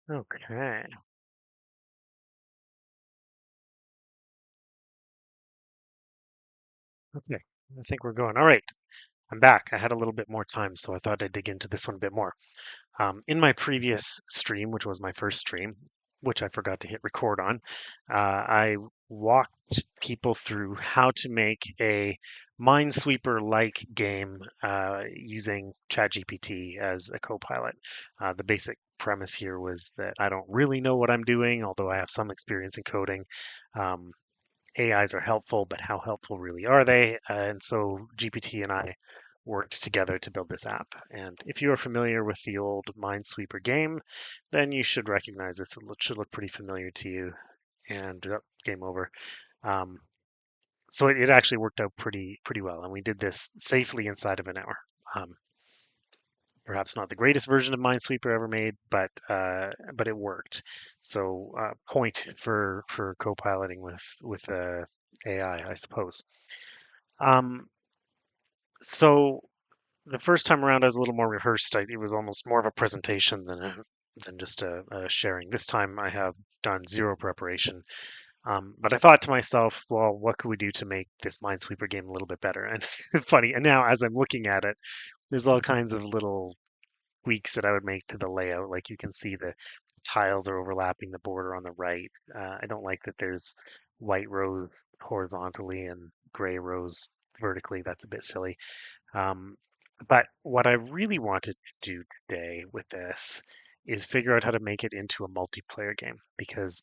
Okay. Okay. I think we're going. All right. I'm back. I had a little bit more time, so I thought I'd dig into this one a bit more. In my previous stream, which was my first stream, which I forgot to hit record on, I walked people through how to make a Minesweeper-like game using ChatGPT as a co-pilot. The basic premise here was that I don't really know what I'm doing, although I have some experience in coding. Um, AIs are helpful, but how helpful really are they? And so GPT and I worked together to build this app. And if you are familiar with the old Minesweeper game, then you should recognize this. Should look pretty familiar to you. And game over. Um, so it actually worked out pretty well, and we did this safely inside of an hour. Um, Perhaps not the greatest version of Minesweeper ever made, but it worked. So point for co-piloting with AI, I suppose. Um, so the first time around, I was a little more rehearsed. It was almost more of a presentation than just a sharing. This time, I have done zero preparation. But I thought to myself, well, what could we do to make this Minesweeper game a little bit better? And it's funny. And now, as I'm looking at it, there's all kinds of little tweaks that I would make to the layout. Like you can see the tiles are overlapping the border on the right. I don't like that there's white rows horizontally and gray rows vertically. That's a bit silly. Um, but what I really wanted to do today with this is figure out how to make it into a multiplayer game because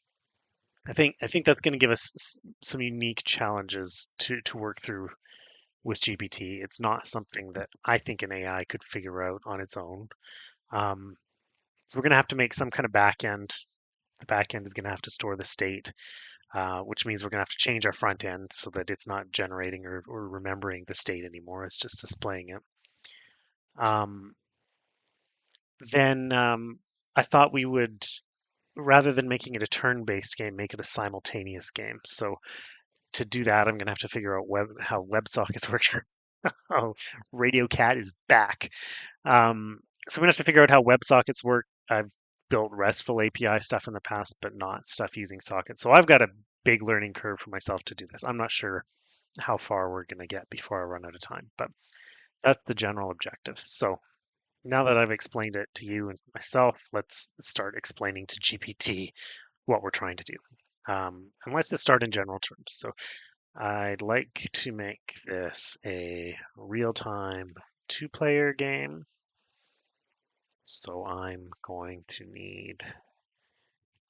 I think that's going to give us some unique challenges to work through with GPT. It's not something that I think an AI could figure out on its own. Um, so we're going to have to make some kind of back end. The back end is going to have to store the state, which means we're going to have to change our front end so that it's not generating or remembering the state anymore. It's just displaying it. Um, then I thought we would, rather than making it a turn-based game, make it a simultaneous game. So to do that, I'm going to have to figure out how WebSockets work. Oh, Radio Cat is back. So we're going to have to figure out how WebSockets work. I've built RESTful API stuff in the past, but not stuff using sockets. So I've got a big learning curve for myself to do this. I'm not sure how far we're going to get before I run out of time, but that's the general objective. So now that I've explained it to you and myself, let's start explaining to GPT what we're trying to do. And let's just start in general terms. So I'd like to make this a real-time two-player game. So I'm going to need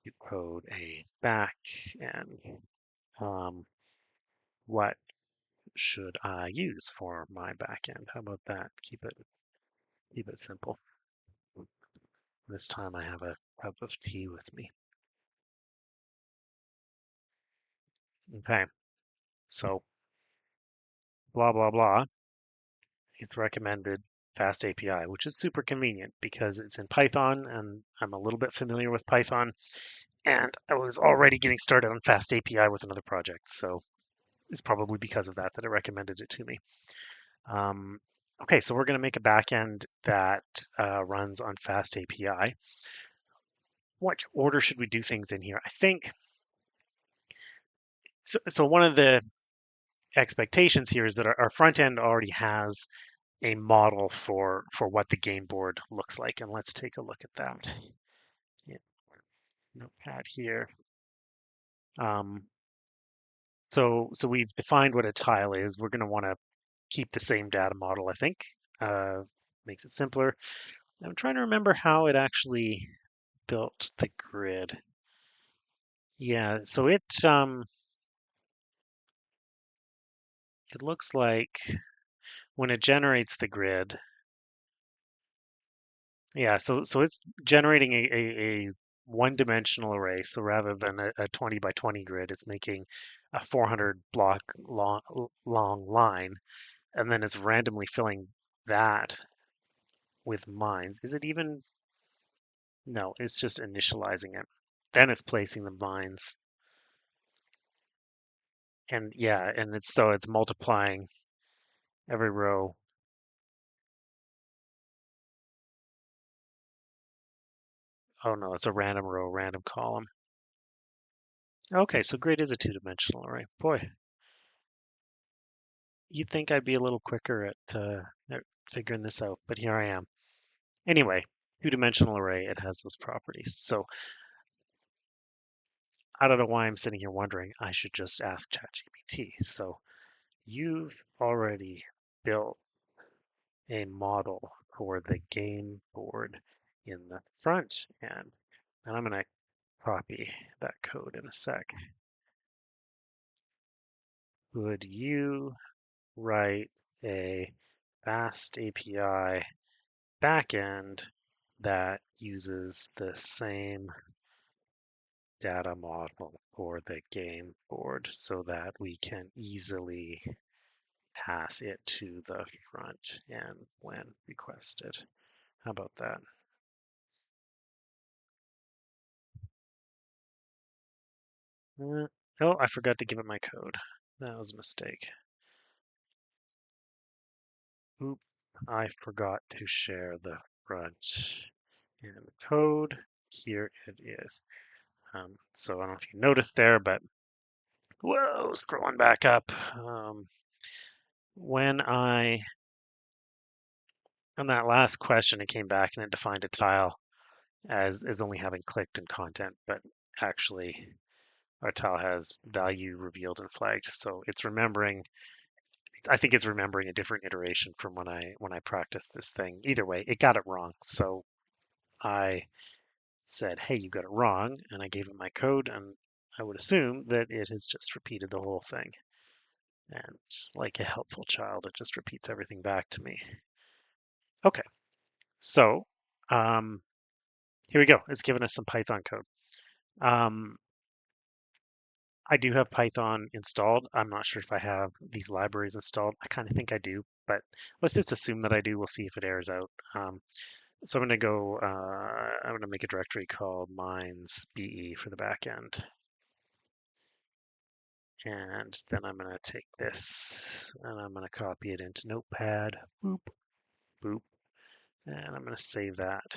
to code a back end. Um, what should I use for my back end? How about that? Keep it simple. This time I have a cup of tea with me. Okay, so blah blah blah is recommended Fast API, which is super convenient because it's in Python and I'm a little bit familiar with Python. And I was already getting started on Fast API with another project. So it's probably because of that that it recommended it to me. Um, okay, so we're going to make a backend that runs on Fast API. What order should we do things in here? I think so. One of the expectations here is that our front end already has a model for what the game board looks like, and let's take a look at that. Yeah, notepad here. Um, so we've defined what a tile is. We're going to want to keep the same data model, I think. Uh, Makes it simpler. I'm trying to remember how it actually built the grid. Yeah, so it looks like when it generates the grid, yeah, so it's generating a one-dimensional array. So rather than a 20 by 20 grid, it's making a 400 block long line, and then it's randomly filling that with mines. Is it even? No, it's just initializing it. Then it's placing the mines. And yeah, and it's multiplying every row. Oh no, it's a random row, random column. Okay, so grid is a two-dimensional array. Boy, you'd think I'd be a little quicker at figuring this out, but here I am. Anyway, two-dimensional array, it has those properties. So I don't know why I'm sitting here wondering. I should just ask ChatGPT. So you've already built a model for the game board in the front end. And I'm going to copy that code in a sec. Would you write a fast API backend that uses the same data model for the game board so that we can easily pass it to the front end when requested? How about that? Oh, I forgot to give it my code. That was a mistake. Oop, I forgot to share the front end code. Here it is. So I don't know if you noticed there, but whoa, scrolling back up. When I, on that last question, it came back and it defined a tile as only having clicked in content, but actually our tile has value revealed and flagged. So it's remembering, I think it's remembering a different iteration from when I practiced this thing. Either way, it got it wrong. So I said, hey, you got it wrong. And I gave it my code, and I would assume that it has just repeated the whole thing. And like a helpful child, it just repeats everything back to me. Okay, so um, here we go. It's given us some Python code. Um, I do have Python installed. I'm not sure if I have these libraries installed. I kind of think I do, but let's just assume that I do. We'll see if it errors out. So I'm going to go, I'm going to make a directory called mines BE for the backend. And then I'm going to take this and I'm going to copy it into Notepad. Boop, boop. And I'm going to save that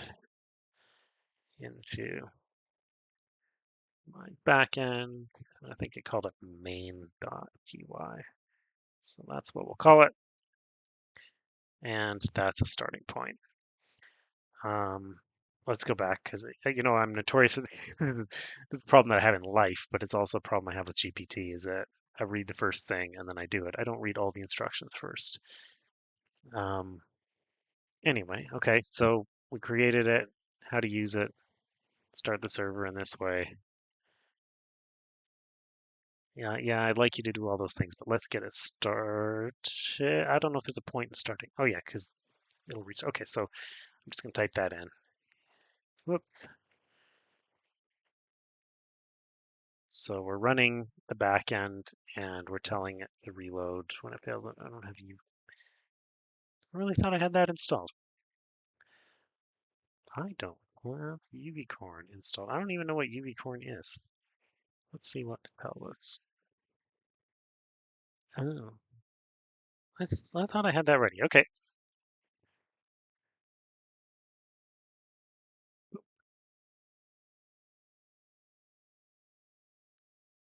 into my backend. I think it called it main.py. So that's what we'll call it. And that's a starting point. Let's go back because I'm notorious for this. This is a problem that I have in life, but it's also a problem I have with GPT is that I read the first thing and then I do it. I don't read all the instructions first. Um, anyway, okay, so we created it, how to use it, start the server in this way. Yeah, I'd like you to do all those things, but let's get it started. I don't know if there's a point in starting. Oh yeah, because it'll reach. Okay, so I'm just gonna type that in. Whoop. So we're running the back end and we're telling it to reload when it failed. I don't have you. I really thought I had that installed. I don't have UVcorn installed. I don't even know what UVcorn is. Let's see what it tells us. Oh, I thought I had that ready. Okay.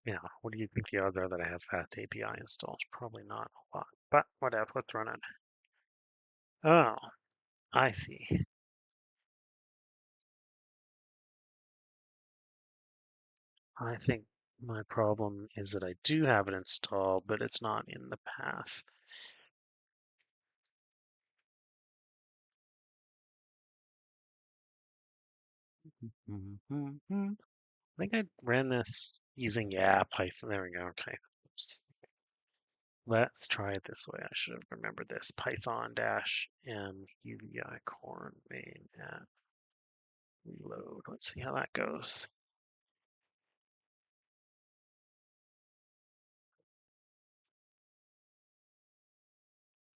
Yeah, what do you think the odds are that I have Fast API installed? Probably not a lot, but whatever. Let's run it. Oh, I see. I think my problem is that I do have it installed, but it's not in the path. I think I ran this using, yeah, Python. There we go. Okay. Oops. Let's try it this way. I should have remembered this. Python dash m uvi corn main at reload. Let's see how that goes.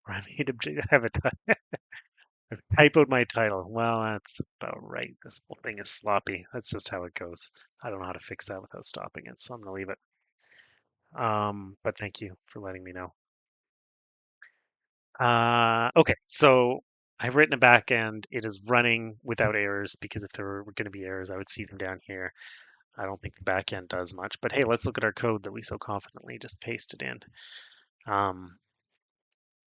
I made object. I have a I've typoed my title. Well, that's about right. This whole thing is sloppy. That's just how it goes. I don't know how to fix that without stopping it, so I'm gonna leave it. But thank you for letting me know. Okay, so I've written a backend. It is running without errors because if there were going to be errors, I would see them down here. I don't think the backend does much. But hey, let's look at our code that we so confidently just pasted in.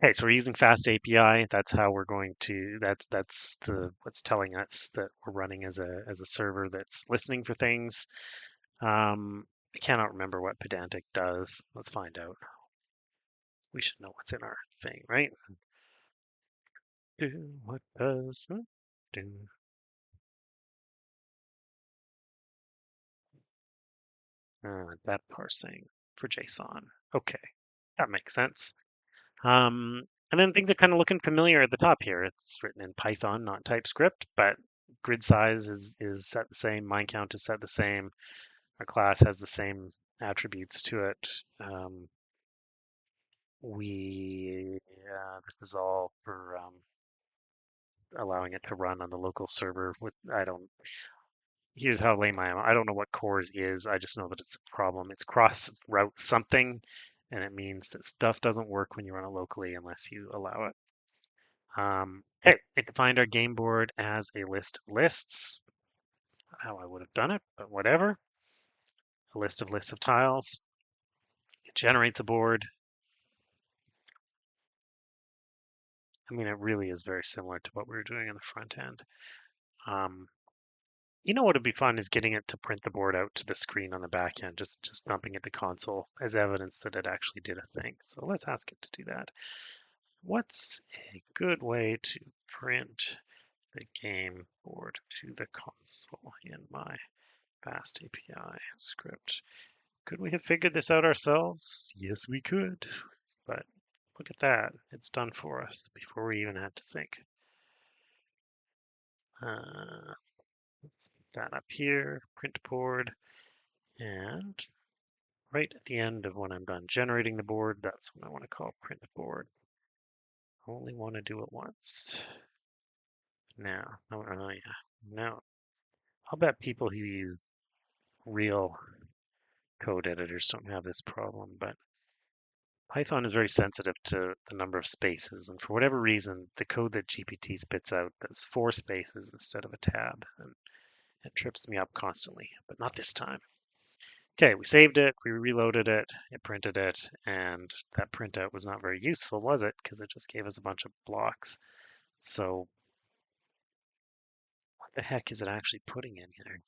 Okay, so we're using Fast API. That's how we're going to. That's the what's telling us that we're running as a server that's listening for things. I cannot remember what Pedantic does. Let's find out. We should know what's in our thing, right? Do what does what do? That parsing for JSON. Okay, that makes sense. And then things are kind of looking familiar at the top here. It's written in Python, not TypeScript, but grid size is set the same. Mind count is set the same. Our class has the same attributes to it. This is all for allowing it to run on the local server with, here's how lame I am. I don't know what CORS is. I just know that it's a problem. It's cross route something, and it means that stuff doesn't work when you run it locally unless you allow it. Hey, it defined our game board as a list of lists. How I would have done it, but whatever. A list of lists of tiles. It generates a board. I mean, it really is very similar to what we were doing on the front end. Um, you know what would be fun is getting it to print the board out to the screen on the back end, just dumping it to console as evidence that it actually did a thing. So let's ask it to do that. What's a good way to print the game board to the console in my Fast API script? Could we have figured this out ourselves? Yes, we could. But look at that. It's done for us before we even had to think. Let's put that up here, print board. And right at the end of when I'm done generating the board, that's what I want to call print board. I only want to do it once. Now, oh yeah, now I'll bet people who use real code editors don't have this problem, but Python is very sensitive to the number of spaces, and for whatever reason, the code that GPT spits out does 4 spaces instead of a tab, and it trips me up constantly, but not this time. Okay, we saved it, we reloaded it, it printed it, and that printout was not very useful, was it? Because it just gave us a bunch of blocks. So what the heck is it actually putting in here?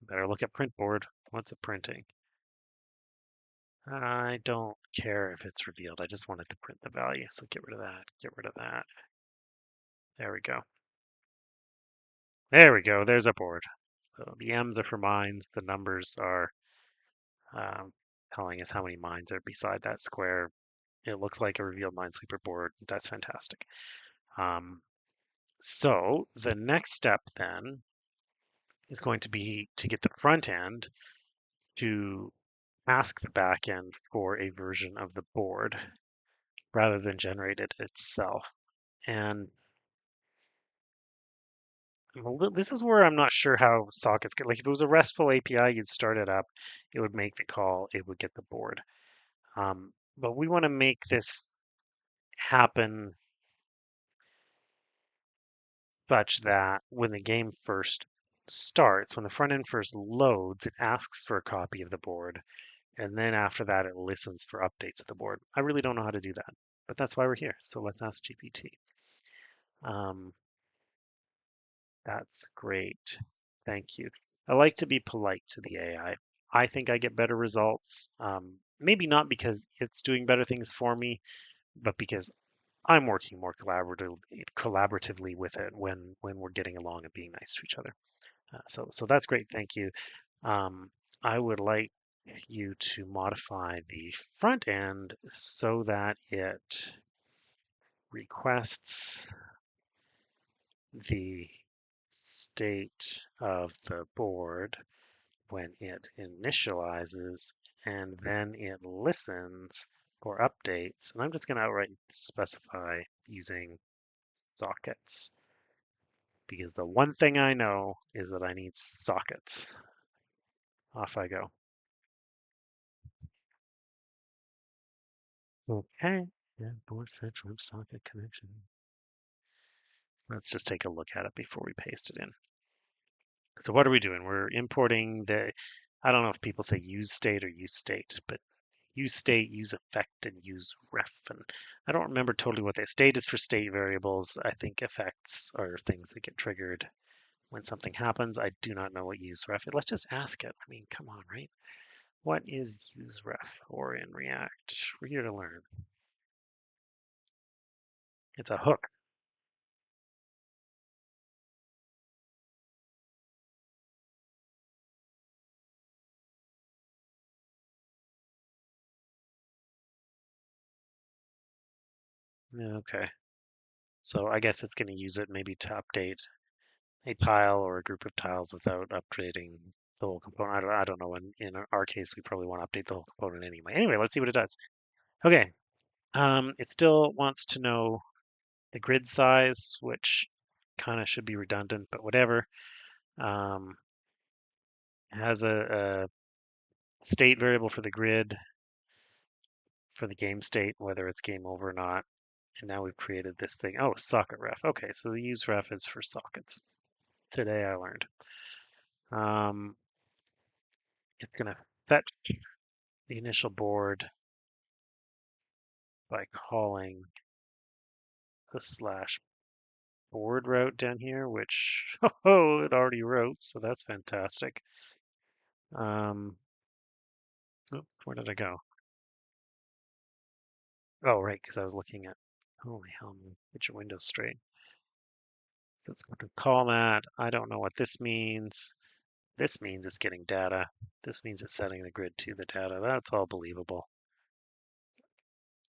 Better look at print board. What's it printing? I don't care if it's revealed. I just wanted to print the value. So get rid of that. Get rid of that. There we go. There we go. There's a board. So the M's are for mines. The numbers are um, telling us how many mines are beside that square. It looks like a revealed Minesweeper board. That's fantastic. Um, so the next step then is going to be to get the front end to ask the back end for a version of the board rather than generate it itself. And this is where I'm not sure how sockets get. Like if it was a RESTful API, you'd start it up, it would make the call, it would get the board. But we want to make this happen such that when the game first starts, when the front end first loads, it asks for a copy of the board. And then after that, it listens for updates of the board. I really don't know how to do that, but that's why we're here. So let's ask GPT. Um, that's great. Thank you. I like to be polite to the AI. I think I get better results. Maybe not because it's doing better things for me, but because I'm working more collaboratively with it when we're getting along and being nice to each other. So that's great. Thank you. Um, I would like you to modify the front end so that it requests the state of the board when it initializes, and then it listens for updates. And I'm just going to outright specify using sockets because the one thing I know is that I need sockets. Off I go. Okay. Yeah, board fetch WebSocket connection. Let's just take a look at it before we paste it in. So what are we doing? We're importing I don't know if people say use state or use state, but use state, use effect, and use ref. And I don't remember totally what state is for state variables. I think effects are things that get triggered when something happens. I do not know what use ref is. Let's just ask it. I mean, come on, right? What is use ref or in React? We're here to learn. It's a hook. Yeah, okay. So I guess it's going to use it maybe to update a tile or a group of tiles without updating the whole component. I don't know. In our case, we probably want to update the whole component anyway. Anyway, let's see what it does. Okay. It still wants to know the grid size, which kind of should be redundant, but whatever. Um, it has a state variable for the grid for the game state, whether it's game over or not. And now we've created this thing. Oh, socket ref. Okay, so the use ref is for sockets. Today I learned. Um, it's going to fetch the initial board by calling the slash board route down here, which, oh, it already wrote, so that's fantastic. Where did I go? Oh, right, because I was looking at, holy hell, get your windows straight. So let's go to call that. I don't know what this means. This means it's getting data. This means it's setting the grid to the data. That's all believable.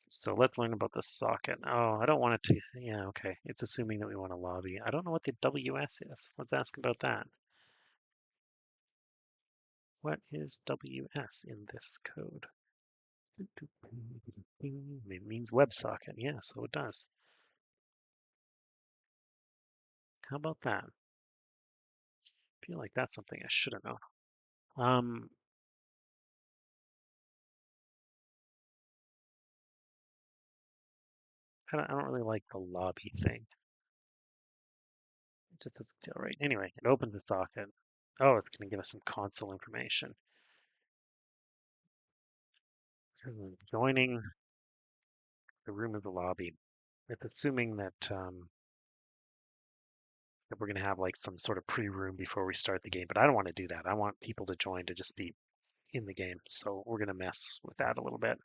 So let's learn about the socket. Oh, I don't want it to, yeah, okay. It's assuming that we want to lobby. I don't know what the WS is. Let's ask about that. What is WS in this code? It means WebSocket. Yeah, so it does. How about that? I feel like that's something I should have known. Um, I don't really like the lobby thing. It just doesn't feel right. Anyway, it opens the socket. Oh, it's going to give us some console information. Joining the room of the lobby. It's assuming that we're going to have like some sort of pre-room before we start the game, but I don't want to do that. I want people to join to just be in the game. So we're going to mess with that a little bit.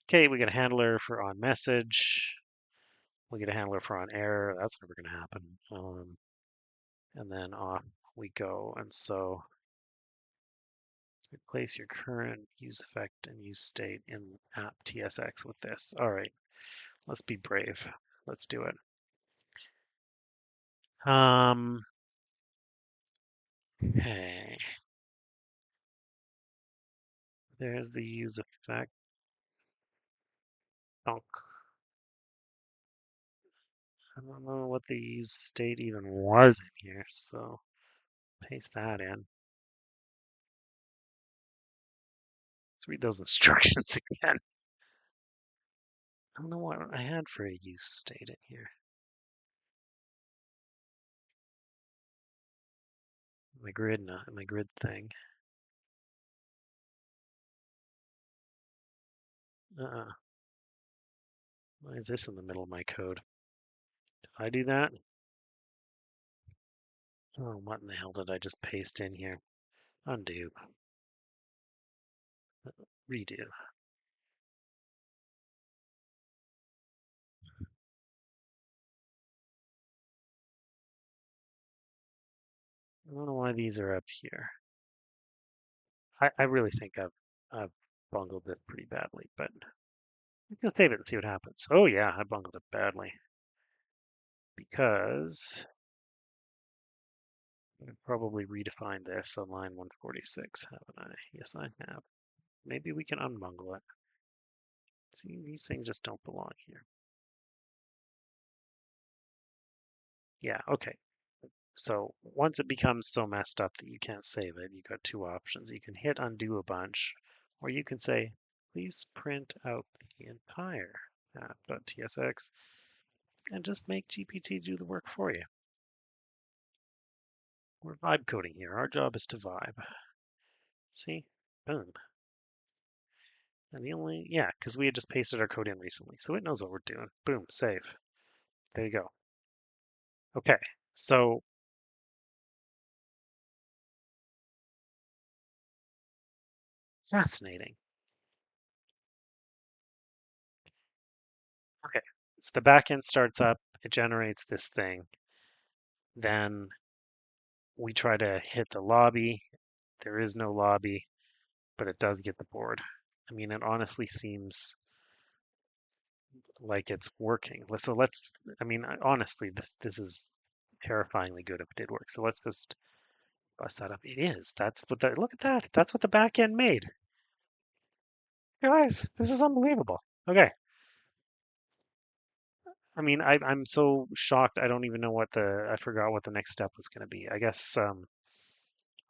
Okay, we get a handler for on message. We get a handler for on error. That's never going to happen. And then off we go. And so replace your current use effect and use state in app TSX with this. All right, let's be brave. Let's do it. Hey, there's the use effect. Donk. I don't know what the use state even was in here, so paste that in. Let's read those instructions again. I don't know what I had for a use state in here. My grid, not my grid thing. Uh-uh. Why is this in the middle of my code? Did I do that? Oh, what in the hell did I just paste in here? Undo. Redo. I don't know why these are up here. I really think I've bungled it pretty badly, but I'm gonna save it and see what happens. Oh yeah, I bungled it badly because I've probably redefined this on line 146, haven't I? Yes, I have. Maybe we can unbungle it. See, these things just don't belong here. Yeah, okay. So once it becomes so messed up that you can't save it, you've got two options. You can hit undo a bunch, or you can say, please print out the entire app.tsx, and just make GPT do the work for you. We're vibe coding here. Our job is to vibe. See? Boom. And yeah, because we had just pasted our code in recently, so it knows what we're doing. Boom, save. There you go. Okay, so fascinating. Okay, so the backend starts up, it generates this thing. Then we try to hit the lobby. There is no lobby, but it does get the board. I mean, it honestly seems like it's working. So I mean, honestly, this is terrifyingly good if it did work. So let's just bust that up. It is. Look at that. That's what the back end made. Guys, this is unbelievable. Okay. I mean, I'm so shocked. I don't even know I forgot what the next step was going to be. I guess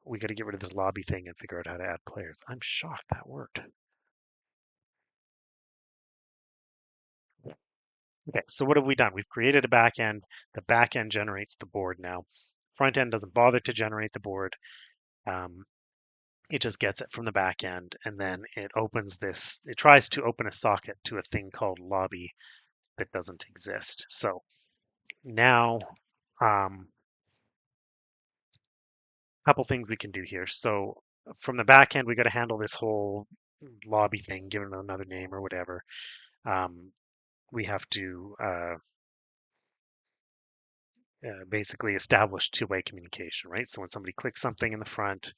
we got to get rid of this lobby thing and figure out how to add players. I'm shocked that worked. Okay, so what have we done? We've created a back end. The back end generates the board now. Front end doesn't bother to generate the board. Um, it just gets it from the back end, and then it opens this. It tries to open a socket to a thing called lobby that doesn't exist. So now, a couple things we can do here. So from the back end, we got to handle this whole lobby thing, give it another name or whatever. We have to basically establish two-way communication, right? So when somebody clicks something in the front,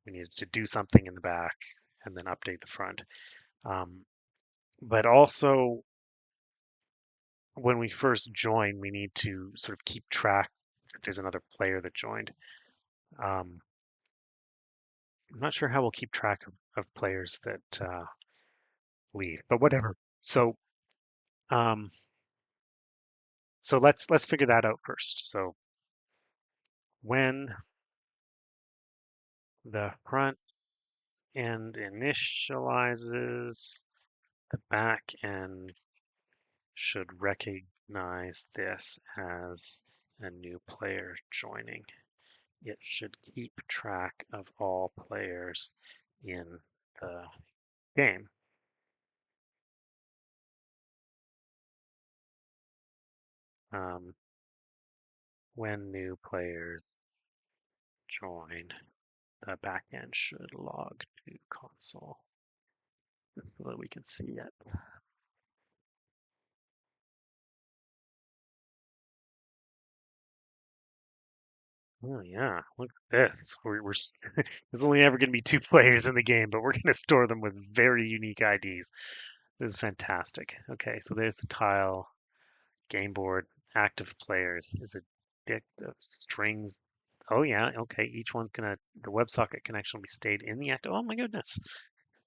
we need to do something in the back and then update the front. But also, when we first join, we need to sort of keep track that there's another player that joined. I'm not sure how we'll keep track of players that leave, but whatever. Um, so let's figure that out first. So when the front end initializes, the back end should recognize this as a new player joining. It should keep track of all players in the game. Um, when new players join, the backend should log to console so that we can see it. Oh yeah, look at this. There's only ever going to be two players in the game, but we're going to store them with very unique IDs. This is fantastic. Okay, so there's the tile, game board, active players is a dict of strings. Oh yeah, okay. The WebSocket connection will be stayed in the active. Oh my goodness,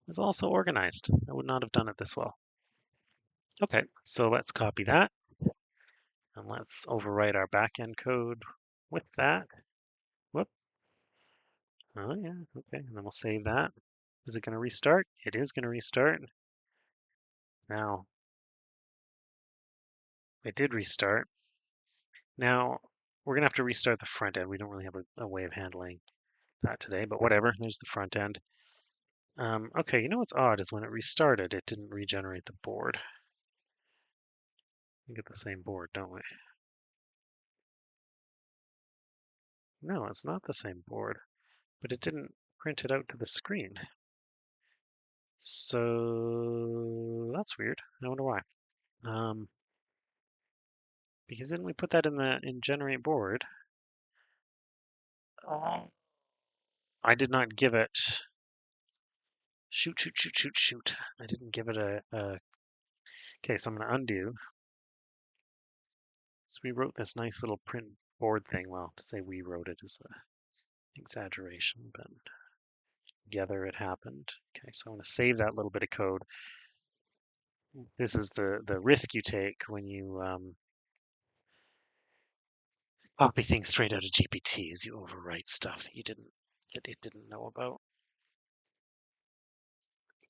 it's also organized. I would not have done it this well. Okay, so let's copy that and let's overwrite our backend code with that. Whoop. Oh yeah, okay. And then we'll save that. Is it going to restart? It is going to restart. Now, it did restart. Now, we're going to have to restart the front end. We don't really have a way of handling that today, but whatever. There's the front end. Okay, you know what's odd is when it restarted, it didn't regenerate the board. We get the same board, don't we? No, it's not the same board, but it didn't print it out to the screen. So that's weird. I wonder why. Um, because didn't we put that in generate board? Oh. I did not give it. Shoot, shoot, shoot, shoot, shoot. I didn't give it a. Okay, so I'm going to undo. So we wrote this nice little print board thing. Well, to say we wrote it is an exaggeration, but together it happened. Okay, so I'm going to save that little bit of code. This is the risk you take when you copy things straight out of GPT is you overwrite stuff that it didn't know about.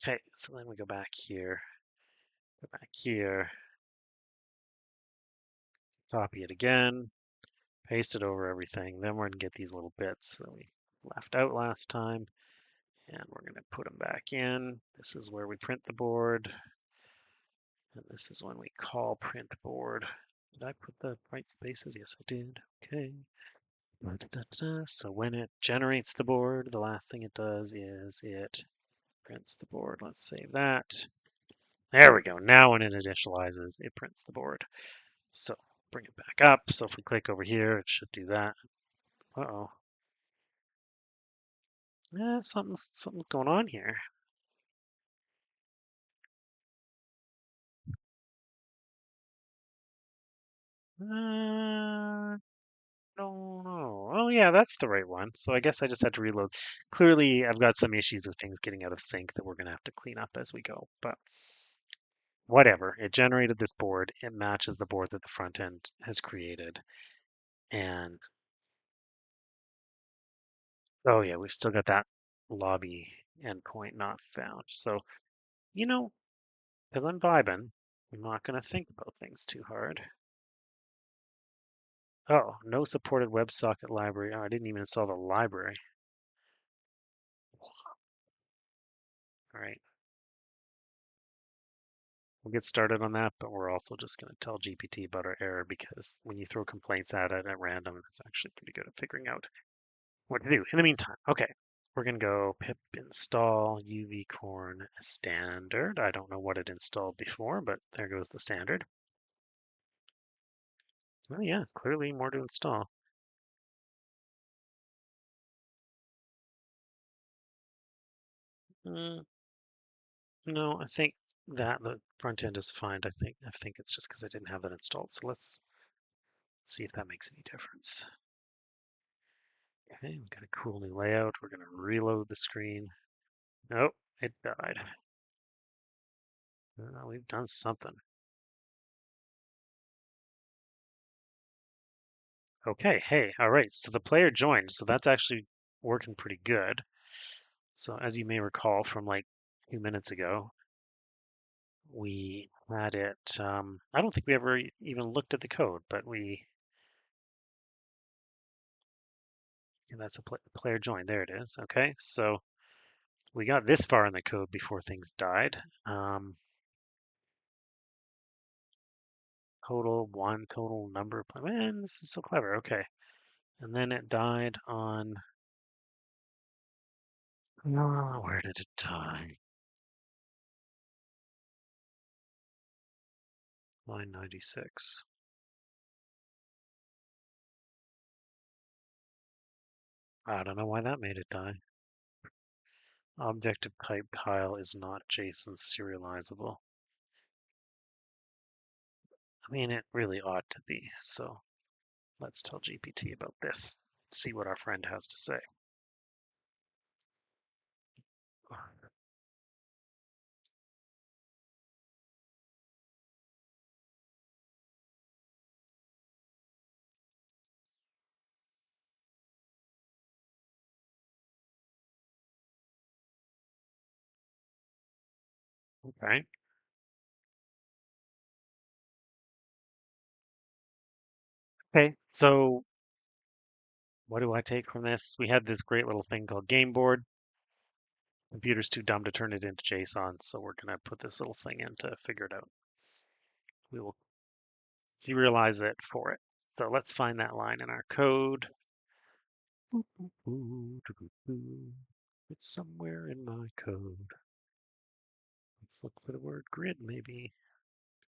Okay, so then we go back here, copy it again, paste it over everything. Then we're going to get these little bits that we left out last time, and we're going to put them back in. This is where we print the board, and this is when we call print board. Did I put the right spaces? Yes, I did. Okay. So when it generates the board, the last thing it does is it prints the board. Let's save that. There we go. Now when it initializes, it prints the board. So bring it back up. So if we click over here, it should do that. Uh-oh. Something's going on here. No, no. Oh yeah, that's the right one. So I guess I just had to reload. Clearly, I've got some issues with things getting out of sync that we're going to have to clean up as we go. But whatever. It generated this board. It matches the board that the front end has created. And oh yeah, we've still got that lobby endpoint not found. So, because I'm vibing, I'm not going to think about things too hard. Oh, no supported WebSocket library. Oh, I didn't even install the library. All right. We'll get started on that, but we're also just going to tell GPT about our error because when you throw complaints at it at random, it's actually pretty good at figuring out what to do. In the meantime, okay, we're going to go pip install UVcorn standard. I don't know what it installed before, but there goes the standard. Oh yeah, clearly more to install. Mm, no, I think that the front end is fine. I think it's just because I didn't have that installed. So let's see if that makes any difference. Okay, we've got a cool new layout. We're going to reload the screen. Nope, it died. We've done something. Okay, hey, all right. So the player joined. So that's actually working pretty good. So as you may recall from like 2 minutes ago, we had it. I don't think we ever even looked at the code, but and that's a player joined. There it is. Okay, so we got this far in the code before things died. Total one, total number of man, this is so clever. Okay, and then it died on. Oh, where did it die? Line 96. I don't know why that made it die. Objective type Kyle is not JSON serializable. I mean, it really ought to be. So let's tell GPT about this. See what our friend has to say. Okay. Okay. So what do I take from this? We had this great little thing called game board. Computer's too dumb to turn it into JSON, so we're going to put this little thing in to figure it out. We will serialize it for it. So let's find that line in our code. It's somewhere in my code. Let's look for the word grid, maybe.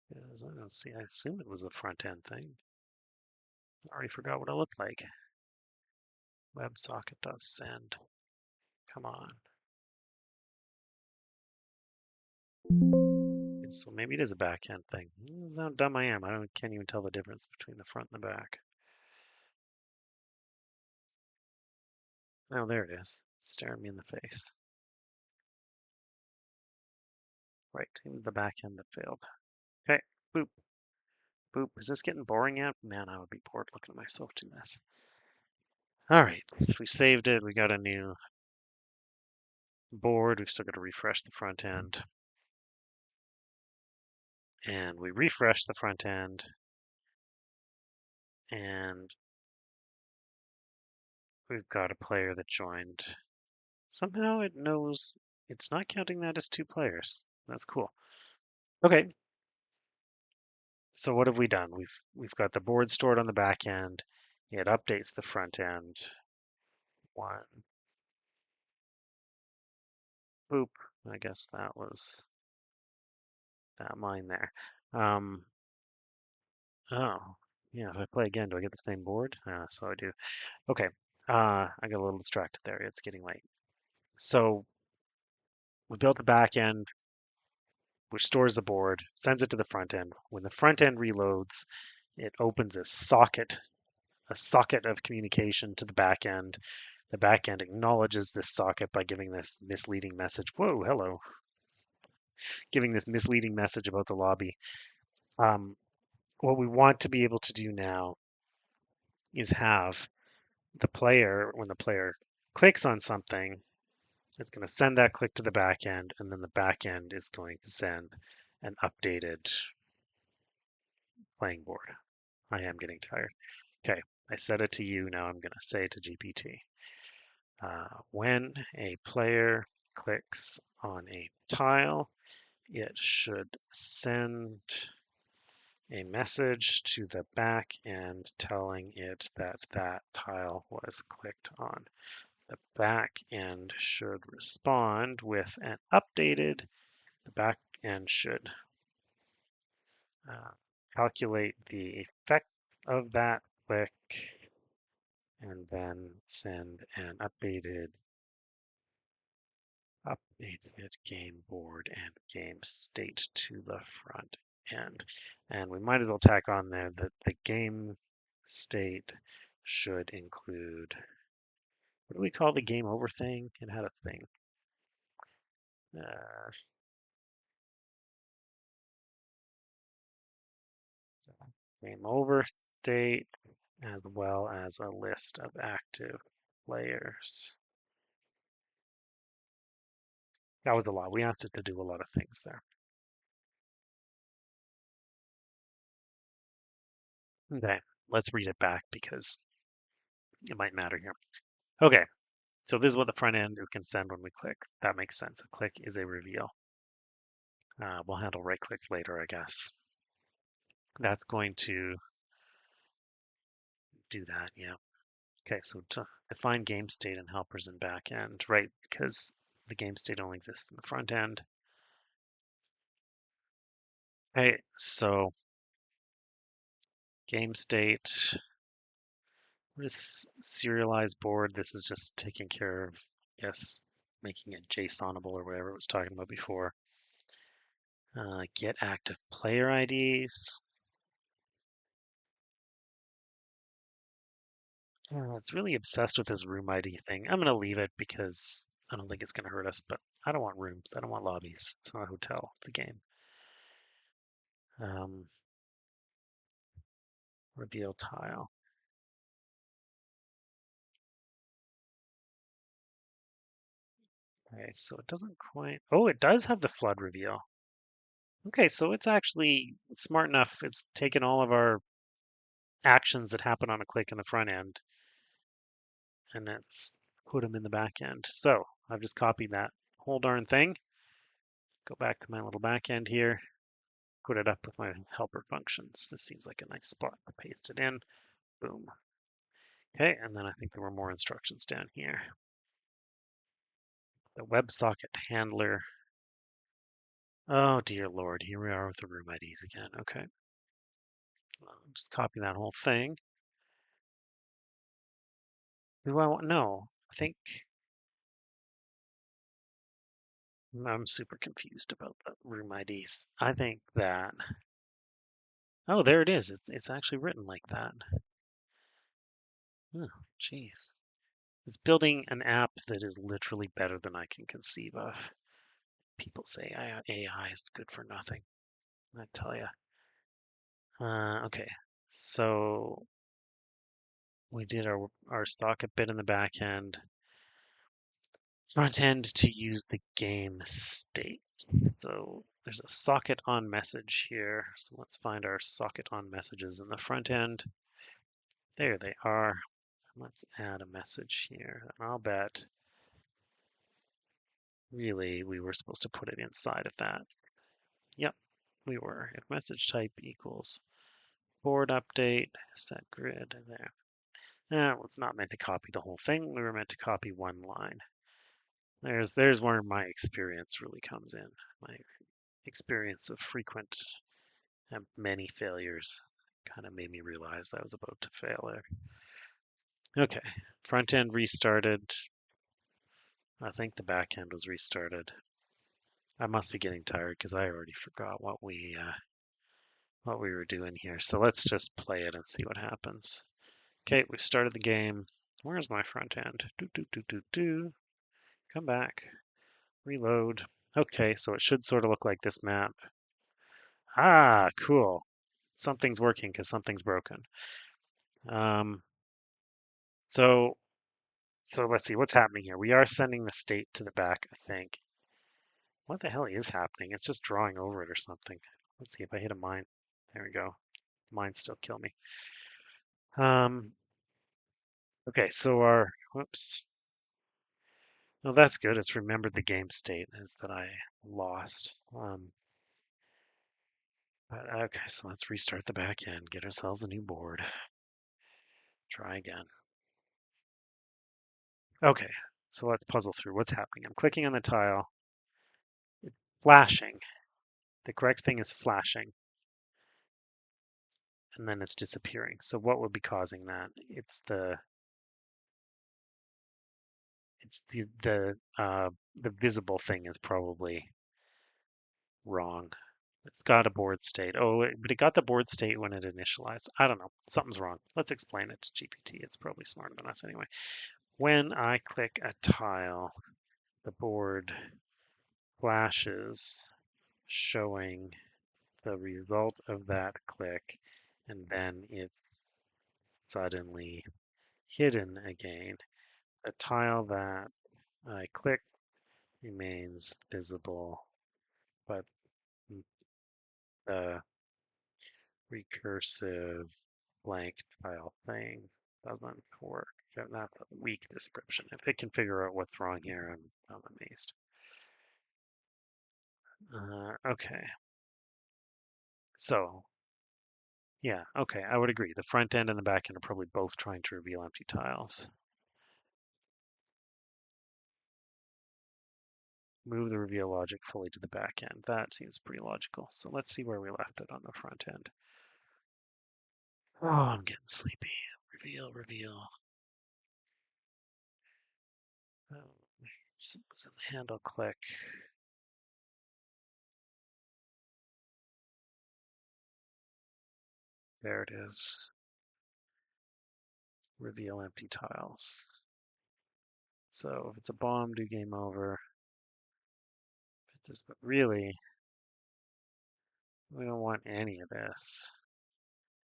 Because I don't see, I assume it was a front end thing. I already forgot what it looked like. WebSocket.send. Come on. And so maybe it is a back end thing. This is how dumb I am. Can't even tell the difference between the front and the back. Oh, there it is. Staring me in the face. Right, even the back end that failed. Okay, boop. Boop. Is this getting boring yet? Man, I would be bored looking at myself do this. All right, we saved it. We got a new board. We've still got to refresh the front end. And we refresh the front end. And we've got a player that joined. Somehow it knows it's not counting that as two players. That's cool. Okay, so what have we done? We've got the board stored on the back end. It updates the front end. One, boop. I guess that was that line there. Um, oh, yeah, if I play again, do I get the same board? So I do. Okay, I got a little distracted there. It's getting late. So we built the back end, which stores the board, sends it to the front end. When the front end reloads, it opens a socket of communication to the back end. The back end acknowledges this socket by giving this misleading message. Whoa, hello. Giving this misleading message about the lobby. Um, what we want to be able to do now is have the player, when the player clicks on something, it's going to send that click to the back end, and then the back end is going to send an updated playing board. I am getting tired. Okay, I said it to you. Now I'm going to say it to GPT. When a player clicks on a tile, it should send a message to the back end telling it that that tile was clicked on. The back end should respond with an updated. The back end should uh, calculate the effect of that click and then send an updated game board and game state to the front end. And we might as well tack on there that the game state should include, what do we call the game over thing? It had a thing. Uh, Game over state as well as a list of active players. That was a lot. We have to do a lot of things there. Okay, let's read it back because it might matter here. Okay, so this is what the front end can send when we click. That makes sense. A click is a reveal. We'll handle right clicks later, I guess. That's going to do that, yeah. Okay, so to define game state and helpers in back end, right? Because the game state only exists in the front end. Okay, so game state, this serialized board, this is just taking care of, yes, making it JSONable or whatever it was talking about before. Get active player IDs. It's really obsessed with this room ID thing. I'm going to leave it because I don't think it's going to hurt us, but I don't want rooms. I don't want lobbies. It's not a hotel. It's a game. Um, Reveal tile. Okay, so it doesn't quite. Oh, it does have the flood reveal. Okay, so it's actually smart enough. It's taken all of our actions that happen on a click in the front end and it's put them in the back end. So I've just copied that whole darn thing. Go back to my little back end here, put it up with my helper functions. This seems like a nice spot to paste it in. Boom. Okay, and then I think there were more instructions down here. The WebSocket handler. Oh dear Lord, here we are with the room IDs again. Okay. Just copy that whole thing. Do I want? No, I think I'm super confused about the room IDs. I think that, oh, there it is. It's actually written like that. Oh, jeez. It's building an app that is literally better than I can conceive of. People say AI is good for nothing. I tell you. Okay, so we did our socket bit in the back end. Front end to use the game state. So there's a socket on message here. So let's find our socket on messages in the front end. There they are. Let's add a message here. And I'll bet really we were supposed to put it inside of that. Yep, we were. If message type equals board update, set grid there. Well, it's not meant to copy the whole thing. We were meant to copy one line. There's where my experience really comes in. My experience of frequent and many failures kind of made me realize I was about to fail there. Okay, front end restarted. I think the back end was restarted. I must be getting tired because I already forgot what we were doing here. So let's just play it and see what happens. Okay, we've started the game. Where's my front end? Do. Come back. Reload. Okay, so it should sort of look like this map. Ah, cool. Something's working because something's broken. Um, so let's see what's happening here. We are sending the state to the back, I think. What the hell is happening? It's just drawing over it or something. Let's see if I hit a mine. There we go. Mines still kill me. Okay, so whoops. No, that's good. It's remembered the game state is that I lost. But okay, so let's restart the back end, get ourselves a new board. Try again. Okay, so let's puzzle through what's happening. I'm clicking on the tile. It's flashing. The correct thing is flashing, and then it's disappearing. So what would be causing that? The visible thing is probably wrong. It's got a board state. Oh, but it got the board state when it initialized. I don't know. Something's wrong. Let's explain it to GPT. It's probably smarter than us anyway. When I click a tile, the board flashes showing the result of that click, and then it's suddenly hidden again. The tile that I click remains visible, but the recursive blank tile thing doesn't work. That's a weak description. If it can figure out what's wrong here, I'm amazed. Okay. So, yeah, okay, I would agree. The front end and the back end are probably both trying to reveal empty tiles. Move the reveal logic fully to the back end. That seems pretty logical. So let's see where we left it on the front end. Oh, I'm getting sleepy. Reveal. Oh, was in the handle click. There it is. Reveal empty tiles. So if it's a bomb, do game over. If it's this, but really, we don't want any of this.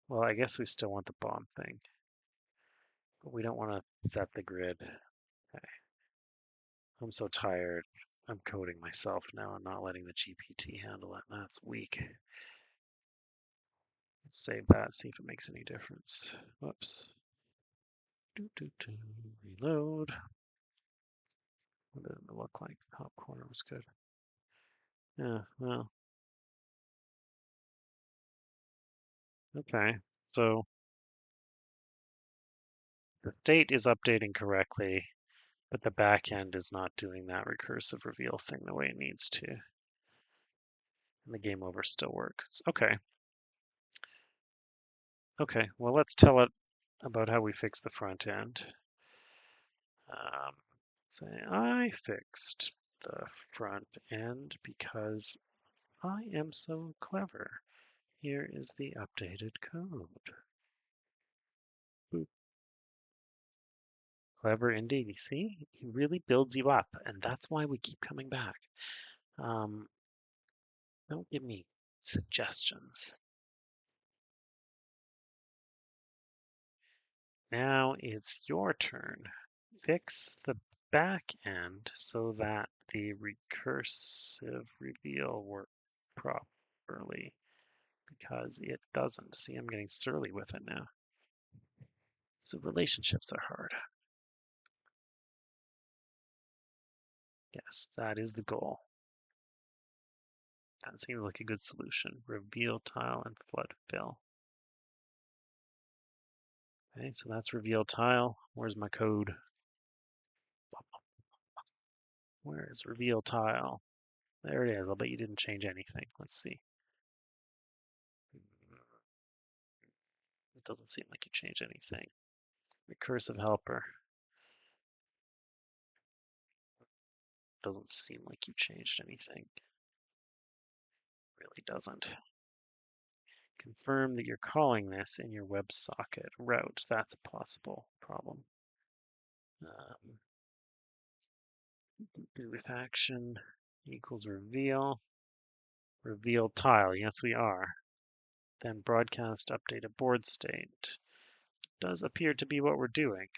Well, I guess we still want the bomb thing, but we don't want to set the grid. Okay. I'm so tired. I'm coding myself now and not letting the GPT handle it. That's weak. Let's save that, see if it makes any difference. Whoops. Reload. What did it look like? Top corner was good. Yeah, well, okay. So the state is updating correctly, but the back end is not doing that recursive reveal thing the way it needs to. And the game over still works. Okay. Okay, well, let's tell it about how we fix the front end. Say, I fixed the front end because I am so clever. Here is the updated code. Boop. Clever indeed. You see, he really builds you up, and that's why we keep coming back. Um, don't give me suggestions. Now it's your turn. Fix the back end so that the recursive reveal works properly because it doesn't. See, I'm getting surly with it now. So relationships are hard. Yes, that is the goal. That seems like a good solution. Reveal tile and flood fill. Okay, so that's reveal tile. Where's my code? Where's reveal tile? There it is. I'll bet you didn't change anything. Let's see. It doesn't seem like you changed anything. Recursive helper. Doesn't seem like you changed anything. Really doesn't. Confirm that you're calling this in your WebSocket route. That's a possible problem. With action equals reveal. Reveal tile. Yes, we are. Then broadcast updated board state. Does appear to be what we're doing.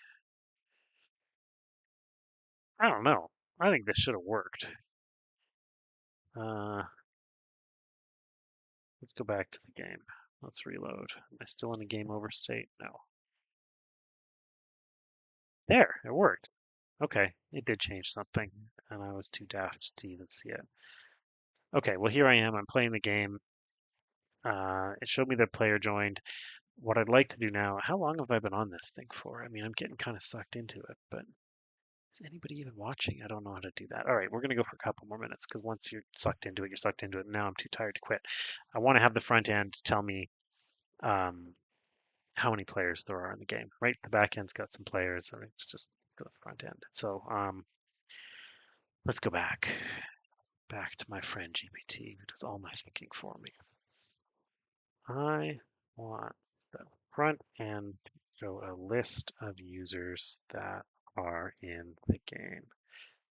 I don't know. I think this should have worked. Let's go back to the game. Let's reload. Am I still in a game over state? No. There, it worked. Okay, it did change something, and I was too daft to even see it. Okay, well, here I am. I'm playing the game. It showed me the player joined. What I'd like to do now, how long have I been on this thing for? I mean, I'm getting kind of sucked into it, but is anybody even watching? I don't know how to do that. All right, we're going to go for a couple more minutes because once you're sucked into it, you're sucked into it. Now I'm too tired to quit. I want to have the front end tell me how many players there are in the game, right? The back end's got some players, so it's just the front end. So let's go back to my friend GPT, who does all my thinking for me. I want the front end to show a list of users that are in the game.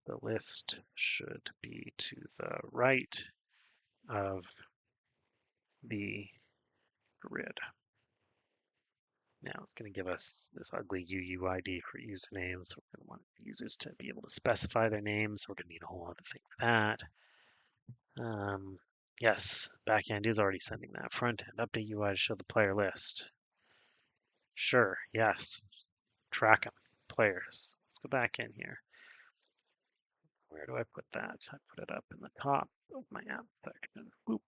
The list should be to the right of the grid. Now it's going to give us this ugly UUID for usernames. So we're going to want users to be able to specify their names. We're going to need a whole other thing for that. Yes, backend is already sending that. Front end, update UI to show the player list. Sure, yes. Track them, players. Let's go back in here. Where do I put that? I put it up in the top of my app section. Boop.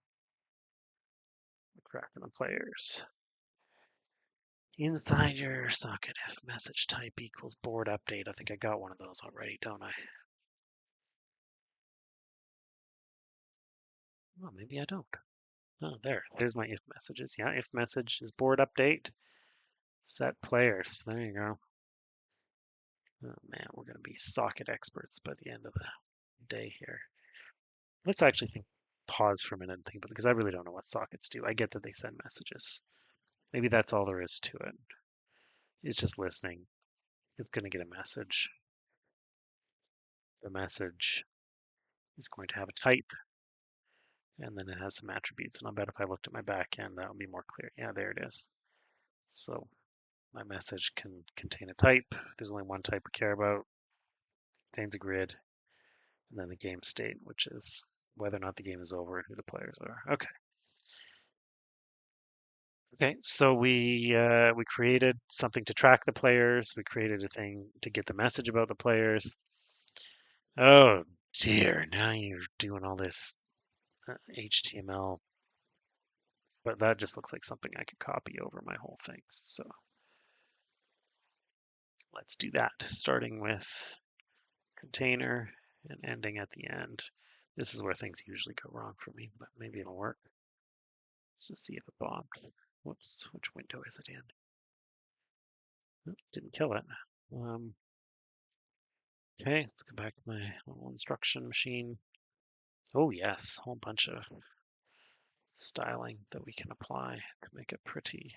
Tracking the players. Inside your socket, if message type equals board update. I think I got one of those already, don't I? Well, maybe I don't. Oh, there's my if messages. Yeah, if message is board update, set players. There you go. Oh man, we're going to be socket experts by the end of the day here. Let's actually pause for a minute and think about it, because I really don't know what sockets do. I get that they send messages. Maybe that's all there is to it. It's just listening. It's going to get a message. The message is going to have a type, and then it has some attributes. And I'll bet if I looked at my back end, that would be more clear. Yeah, there it is. So my message can contain a type. There's only one type we care about. It contains a grid, and then the game state, which is whether or not the game is over and who the players are. Okay. Okay, so we created something to track the players. We created a thing to get the message about the players. Oh dear, now you're doing all this HTML, but that just looks like something I could copy over my whole thing. So let's do that, starting with container and ending at the end. This is where things usually go wrong for me, but maybe it'll work. Let's just see if it bombed. Whoops, which window is it in? Oh, didn't kill it. Okay, let's go back to my little instruction machine. Oh yes, a whole bunch of styling that we can apply to make it pretty.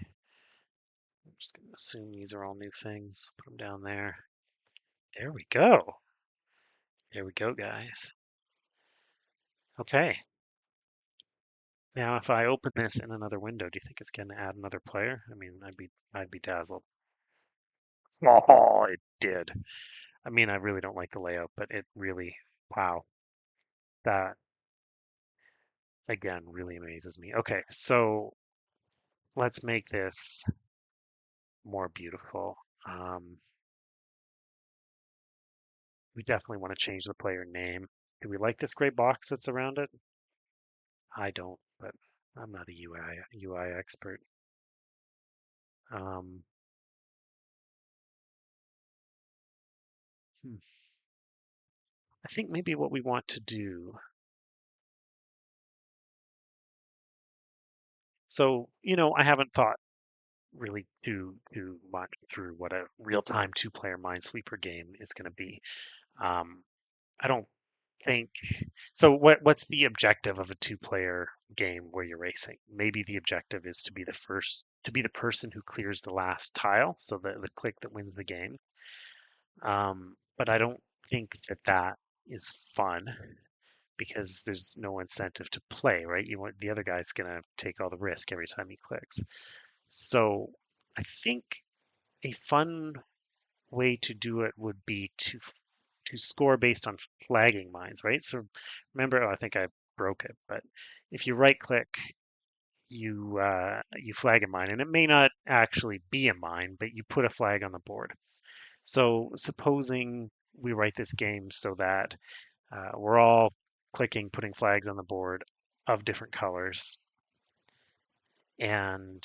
I'm just going to assume these are all new things. Put them down there. There we go. There we go, guys. Okay. Now, if I open this in another window, do you think it's going to add another player? I mean, I'd be dazzled. Oh, it did. I mean, I really don't like the layout, but it really, wow, that again really amazes me. Okay, so let's make this more beautiful. Um, we definitely want to change the player name. Do we like this gray box that's around it? I don't, but I'm not a UI expert. Um, hmm. I think maybe what we want to do. So, I haven't thought really too much through what a real-time two-player Minesweeper game is going to be. Um, I don't think so. What's the objective of a two-player game where you're racing? Maybe the objective is to be the person who clears the last tile, so the click that wins the game. But I don't think that is fun because there's no incentive to play, right? You want the other guy's gonna take all the risk every time he clicks. So I think a fun way to do it would be to score based on flagging mines, right? So remember, I think I broke it, but if you right click, you flag a mine, and it may not actually be a mine, but you put a flag on the board. So supposing we write this game so that we're all clicking, putting flags on the board of different colors, and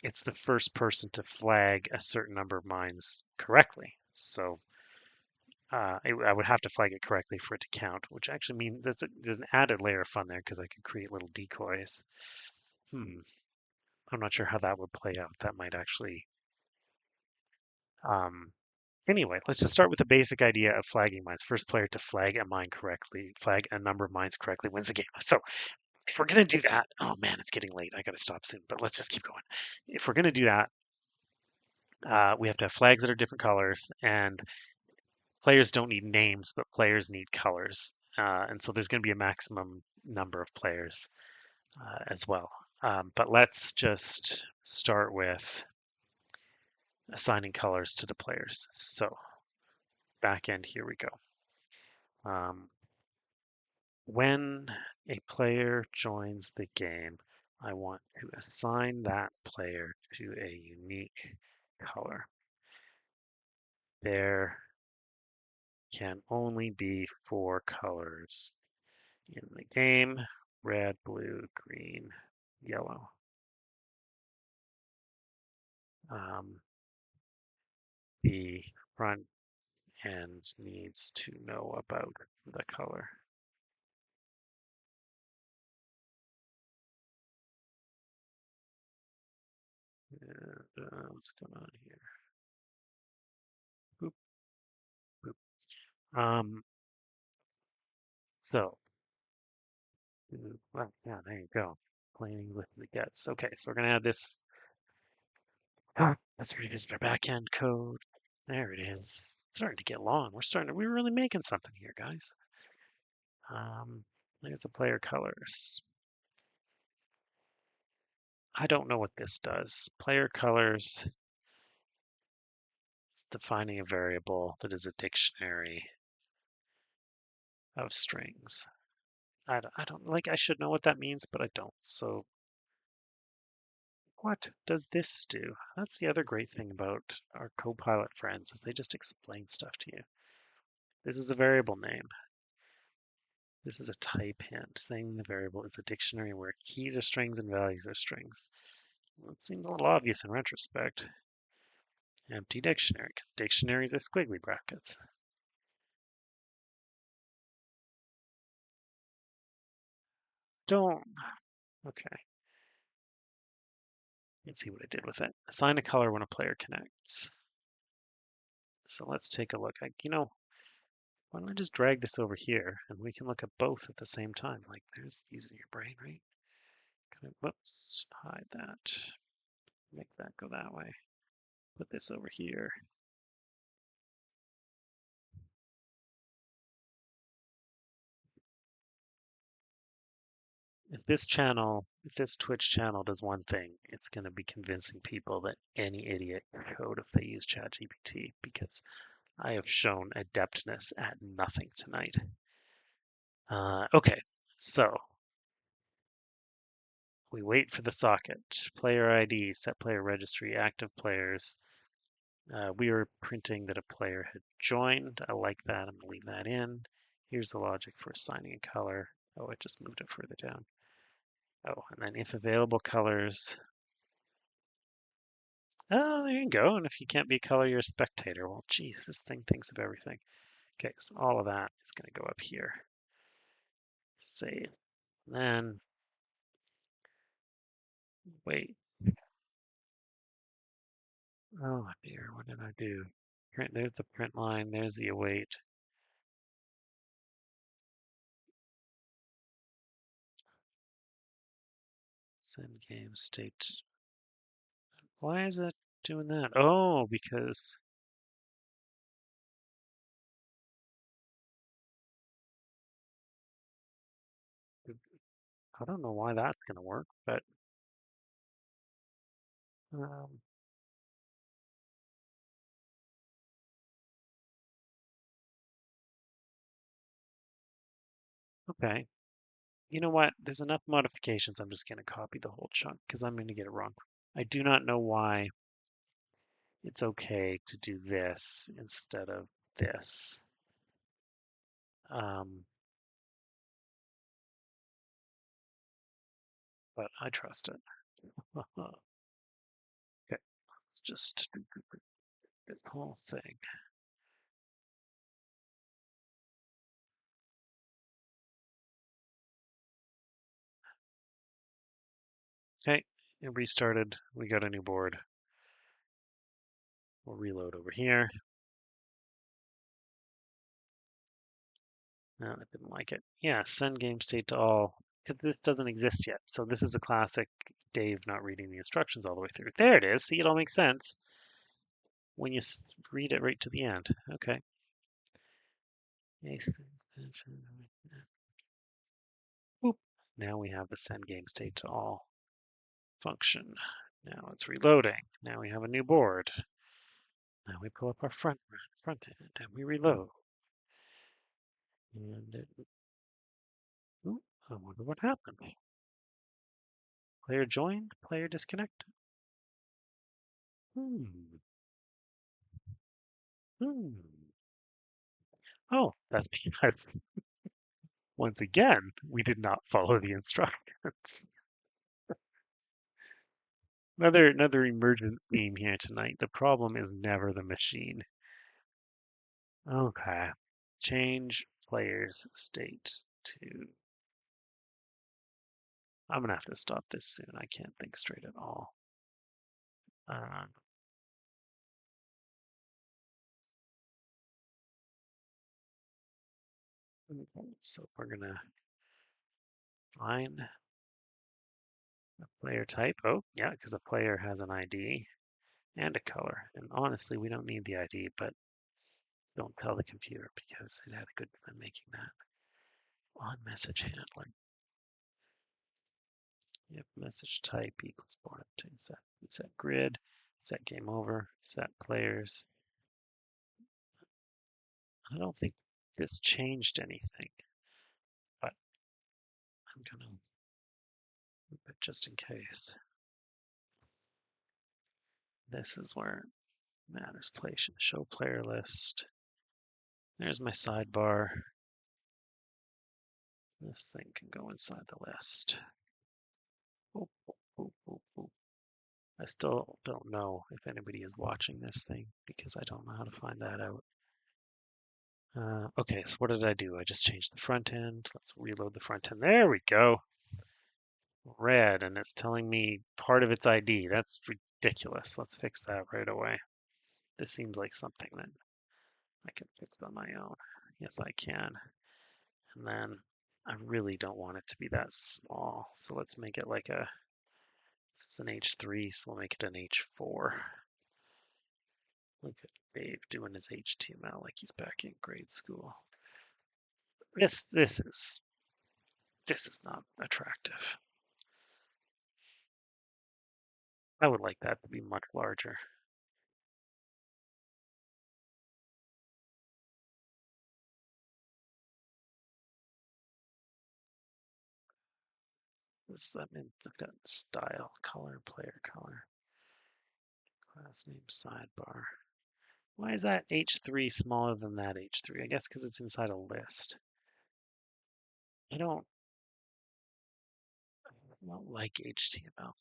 it's the first person to flag a certain number of mines correctly. So I would have to flag it correctly for it to count, which actually means there's an added layer of fun there because I could create little decoys. Hmm, I'm not sure how that would play out. That might actually. Um, anyway, let's just start with the basic idea of flagging mines. First player to flag a mine correctly, flag a number of mines correctly wins the game. So if we're gonna do that, oh man, it's getting late. I gotta stop soon, but let's just keep going. If we're gonna do that, we have to have flags that are different colors, and players don't need names, but players need colors. And so there's going to be a maximum number of players as well. But let's just start with assigning colors to the players. So back end, here we go. Um, when a player joins the game, I want to assign that player to a unique color. There can only be 4 colors in the game: red, blue, green, yellow. Um, the front end needs to know about the color. And what's going on here? Boop, boop. Um, so, well, yeah, there you go. Playing with the gets. Okay, so we're gonna add this. Let's revisit our backend code. There it is. It's starting to get long. We're really making something here, guys. There's the player colors. I don't know what this does. Player colors, it's defining a variable that is a dictionary of strings. I don't like, I should know what that means, but I don't. So what does this do? That's the other great thing about our Copilot friends is they just explain stuff to you. This is a variable name. This is a type hint saying the variable is a dictionary where keys are strings and values are strings. Well, it seems a little obvious in retrospect. Empty dictionary, because dictionaries are squiggly brackets. Don't. Okay. Let's see what I did with it. Assign a color when a player connects. So let's take a look. Why don't I just drag this over here and we can look at both at the same time? Like there's using your brain, right? Whoops, hide that. Make that go that way. Put this over here. If this Twitch channel does one thing, it's going to be convincing people that any idiot can code if they use ChatGPT because I have shown adeptness at nothing tonight. Okay, so we wait for the socket. Player ID, set player registry, active players. We were printing that a player had joined. I like that. I'm going to leave that in. Here's the logic for assigning a color. Oh, I just moved it further down. Oh, and then if available colors. Oh, there you go. And if you can't be a color, you're a spectator. Well, geez, this thing thinks of everything. Okay, so all of that is going to go up here. Save. Then, wait. Oh dear, what did I do? Print, there's the print line. There's the await. Send game state. Why is it doing that? Oh, because I don't know why that's going to work, but um, okay. You know what? There's enough modifications. I'm just going to copy the whole chunk because I'm going to get it wrong. I do not know why it's okay to do this instead of this. Um, but I trust it. Okay, let's just do the whole thing. Okay, it restarted. We got a new board. We'll reload over here. No, I didn't like it. Yeah, send game state to all. Because this doesn't exist yet. So this is a classic Dave not reading the instructions all the way through. There it is. See, it all makes sense when you read it right to the end. Okay. Boop. Now we have the send game state to all function. Now it's reloading. Now we have a new board. Now we pull up our front end and we reload. And ooh, I wonder what happened. Player joined, player disconnected. Hmm. Hmm. Oh, that's because once again we did not follow the instructions. Another emergent theme here tonight. The problem is never the machine. Okay. Change player's state to. I'm gonna have to stop this soon. I can't think straight at all. Uh, so we're gonna find a player type. Oh, yeah, because a player has an ID and a color. And honestly, we don't need the ID, but don't tell the computer because it had a good time making that. On message handling. Yep, message type equals born update set grid, set game over, set players. I don't think this changed anything, but I'm gonna move it just in case. This is where it matters. Show player list. There's my sidebar. This thing can go inside the list. Boop, boop, boop, boop, boop. I still don't know if anybody is watching this thing because I don't know how to find that out. Okay, so what did I do? I just changed the front end. Let's reload the front end. There we go. Red, and it's telling me part of its ID. That's ridiculous. Let's fix that right away. This seems like something that I can fix on my own. Yes, I can. And then I really don't want it to be that small. So let's make it like this is an H3, so we'll make it an H4. Look at Dave doing his HTML like he's back in grade school. This is not attractive. I would like that to be much larger. I mean, it's got style, color, player color, class name, sidebar. Why is that H3 smaller than that H3? I guess because it's inside a list. I don't like HTML.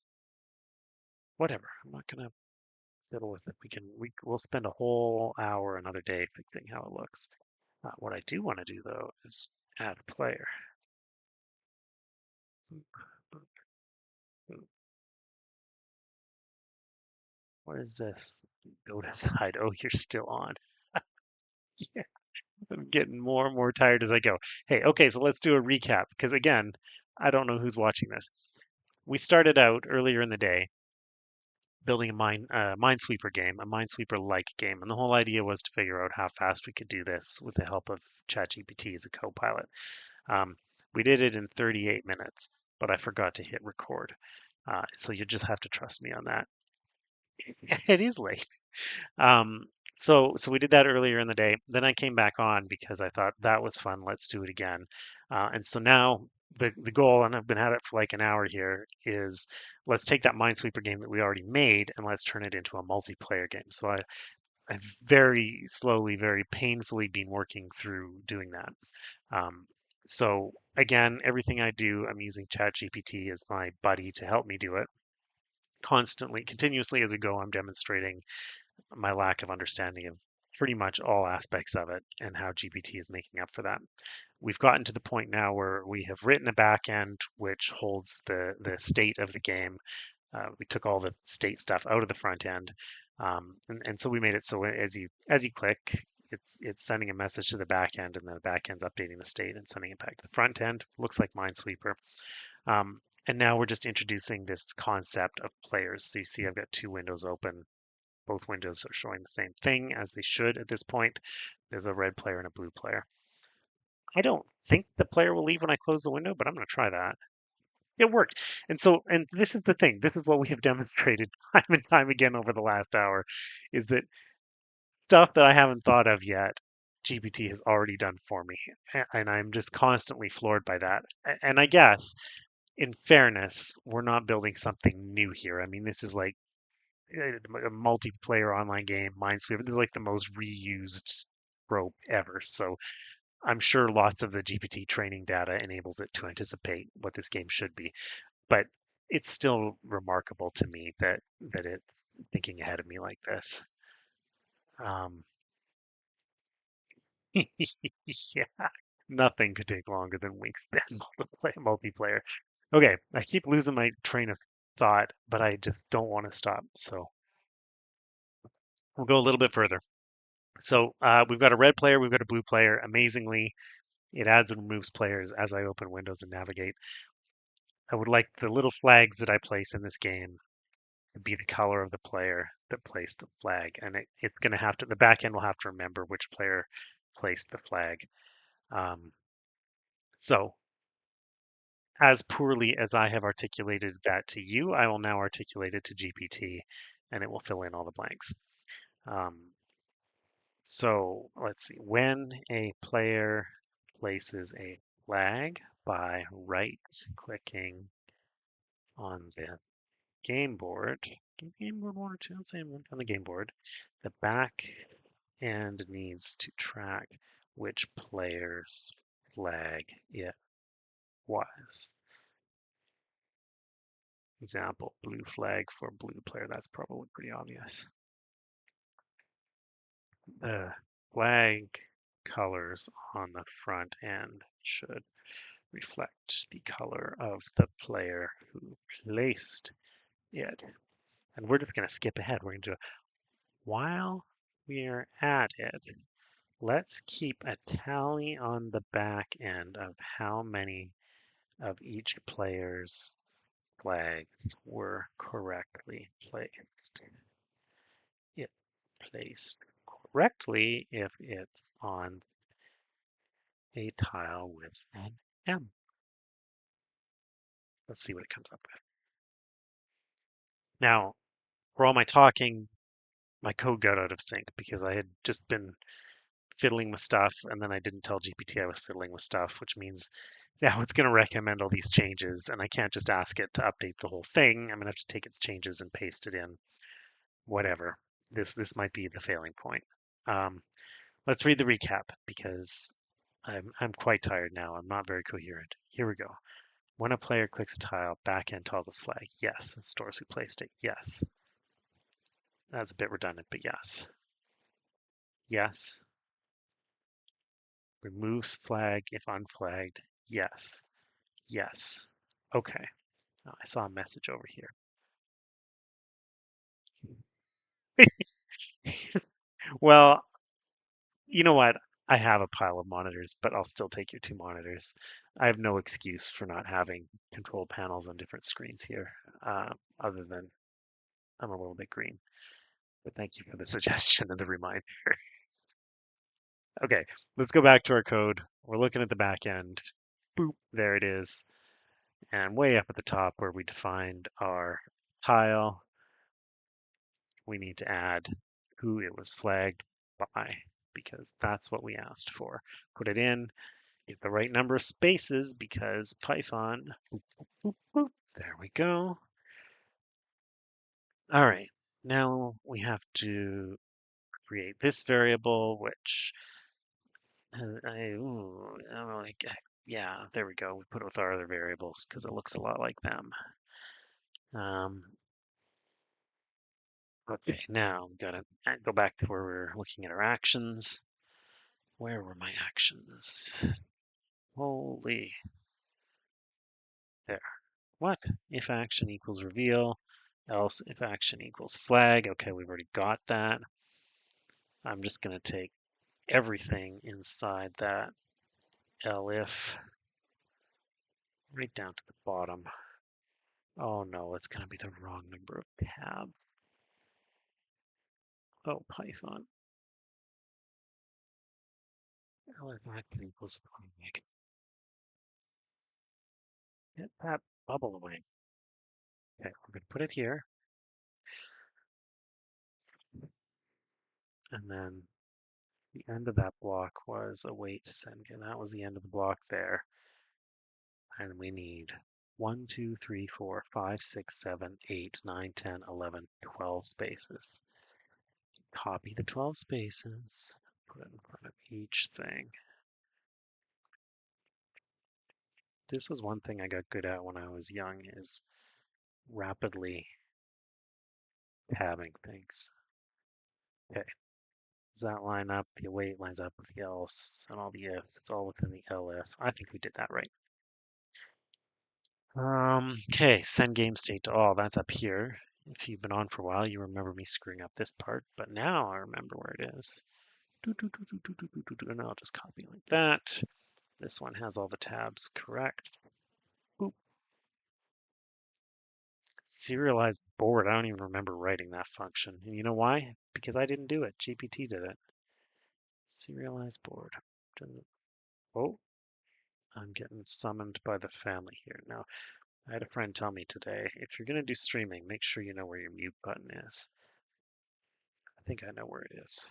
Whatever. I'm not gonna fiddle with it. We'll spend a whole hour another day fixing how it looks. What I do want to do though is add a player. What is this? Go to side. Oh, you're still on. Yeah, I'm getting more and more tired as I go. Hey, okay, so let's do a recap because again, I don't know who's watching this. We started out earlier in the day building a Minesweeper game, a Minesweeper-like game, and the whole idea was to figure out how fast we could do this with the help of ChatGPT as a co-pilot. Um, we did it in 38 minutes, but I forgot to hit record. So you just have to trust me on that. It is late. Um, so we did that earlier in the day. Then I came back on because I thought that was fun. Let's do it again. And so now the goal, and I've been at it for like an hour here, is let's take that Minesweeper game that we already made and let's turn it into a multiplayer game. So I've very slowly, very painfully been working through doing that. Um, so again, everything I do, I'm using ChatGPT as my buddy to help me do it. Constantly, continuously as we go, I'm demonstrating my lack of understanding of pretty much all aspects of it and how GPT is making up for that. We've gotten to the point now where we have written a backend which holds the state of the game. We took all the state stuff out of the front end, and so we made it so as you click, it's sending a message to the back end, and then the back end's updating the state and sending it back to the front end. Looks like Minesweeper. And now we're just introducing this concept of players. So you see, I've got two windows open. Both windows are showing the same thing as they should at this point. There's a red player and a blue player. I don't think the player will leave when I close the window, but I'm going to try that. It worked. And this is the thing. This is what we have demonstrated time and time again over the last hour is that stuff that I haven't thought of yet, GPT has already done for me. And I'm just constantly floored by that. And I guess, in fairness, we're not building something new here. I mean, this is like a multiplayer online game, Minesweeper. This is like the most reused trope ever. So I'm sure lots of the GPT training data enables it to anticipate what this game should be. But it's still remarkable to me that it's thinking ahead of me like this. Um, yeah, nothing could take longer than Wingspan multiplayer. Okay, I keep losing my train of thought, but I just don't want to stop. So we'll go a little bit further. So we've got a red player, we've got a blue player. Amazingly, it adds and removes players as I open windows and navigate. I would like the little flags that I place in this game to be the color of the player that placed the flag. And it's going to have to, the back end will have to remember which player placed the flag. Um, so as poorly as I have articulated that to you, I will now articulate it to GPT and it will fill in all the blanks. So let's see. When a player places a flag by right clicking on the game board, game board one or two, let's say on the game board, the back end needs to track which player's flag it was. Example, blue flag for blue player. That's probably pretty obvious. The flag colors on the front end should reflect the color of the player who placed it. And we're just going to skip ahead. We're going to do while we're at it, let's keep a tally on the back end of how many of each player's flags were correctly placed. It placed correctly if it's on a tile with an M. Let's see what it comes up with. Now, for all my talking, my code got out of sync because I had just been fiddling with stuff and then I didn't tell GPT I was fiddling with stuff, which means now it's going to recommend all these changes and I can't just ask it to update the whole thing. I'm going to have to take its changes and paste it in. Whatever. This might be the failing point. Um, let's read the recap because I'm quite tired now. I'm not very coherent. Here we go. When a player clicks a tile, backend toggles flag. Yes. Stores who placed it. Yes. That's a bit redundant, but yes. Yes. Removes flag if unflagged. Yes. Yes. Okay. Oh, I saw a message over here. Well, you know what? I have a pile of monitors, but I'll still take your two monitors. I have no excuse for not having control panels on different screens here, other than I'm a little bit green. But thank you for the suggestion and the reminder. Okay, let's go back to our code. We're looking at the back end. Boop, there it is. And way up at the top where we defined our tile, we need to add who it was flagged by because that's what we asked for. Put it in, get the right number of spaces because Python, boop, boop, boop, there we go. All right, now we have to create this variable, which yeah, there we go. We put it with our other variables because it looks a lot like them. Um, okay, now we gotta go back to where we're looking at our actions. Where were my actions? Holy, there. What? If action equals reveal, else if action equals flag. Okay, we've already got that. I'm just gonna take everything inside that elif right down to the bottom. Oh no, it's gonna be the wrong number of tabs. Oh, Python. Elif action equals flag. Get that bubble away. Okay, we're gonna put it here. And then the end of that block was await send. And that was the end of the block there. And we need 1, 2, 3, 4, 5, 6, 7, 8, 9, 10, 11, 12 spaces. Copy the 12 spaces, put it in front of each thing. This was one thing I got good at when I was young is rapidly tabbing things. Okay, does that line up? The await lines up with the else and all the ifs. It's all within the elif. I think we did that right. Okay, send game state to all. That's up here. If you've been on for a while, you remember me screwing up this part, but now I remember where it is. And I'll just copy like that. This one has all the tabs correct. Boop. Serialized board. I don't even remember writing that function. And you know why? Because I didn't do it. GPT did it. Serialized board. Oh, I'm getting summoned by the family here. Now, I had a friend tell me today, if you're going to do streaming, make sure you know where your mute button is. I think I know where it is.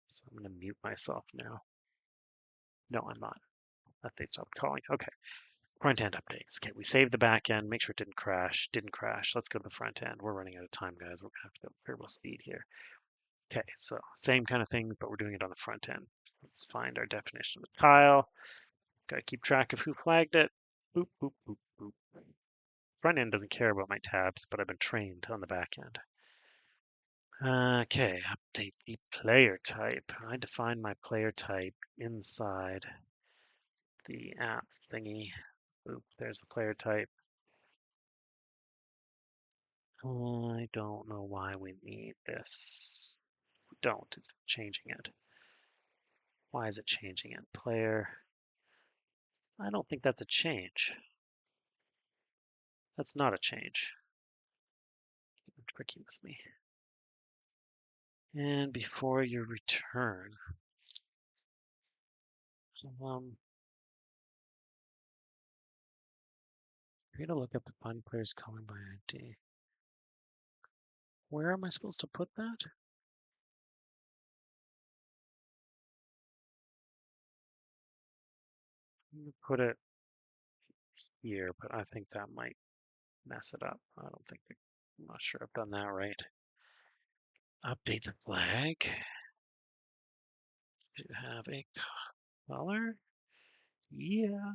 So I'm going to mute myself now. No, I'm not. That they stopped calling. Okay. Front end updates. Okay, we saved the back end. Make sure it didn't crash. Didn't crash. Let's go to the front end. We're running out of time, guys. We're going to have to go turbo speed here. Okay, so same kind of thing, but we're doing it on the front end. Let's find our definition of the tile. Got to keep track of who flagged it. Boop, boop, boop, boop. Front end doesn't care about my tabs, but I've been trained on the back end. Okay, update the player type. I define my player type inside the app thingy. Boop, there's the player type. I don't know why we need this. We don't, it's changing it. Why is it changing it? Player. I don't think that's a change. That's not a change. Tricky with me. And before you return, you're gonna look up the find players calling by ID. Where am I supposed to put that? I'm gonna put it here, but I think that might mess it up. I don't think, I'm not sure I've done that right. Update the flag. Do you have a color? Yeah.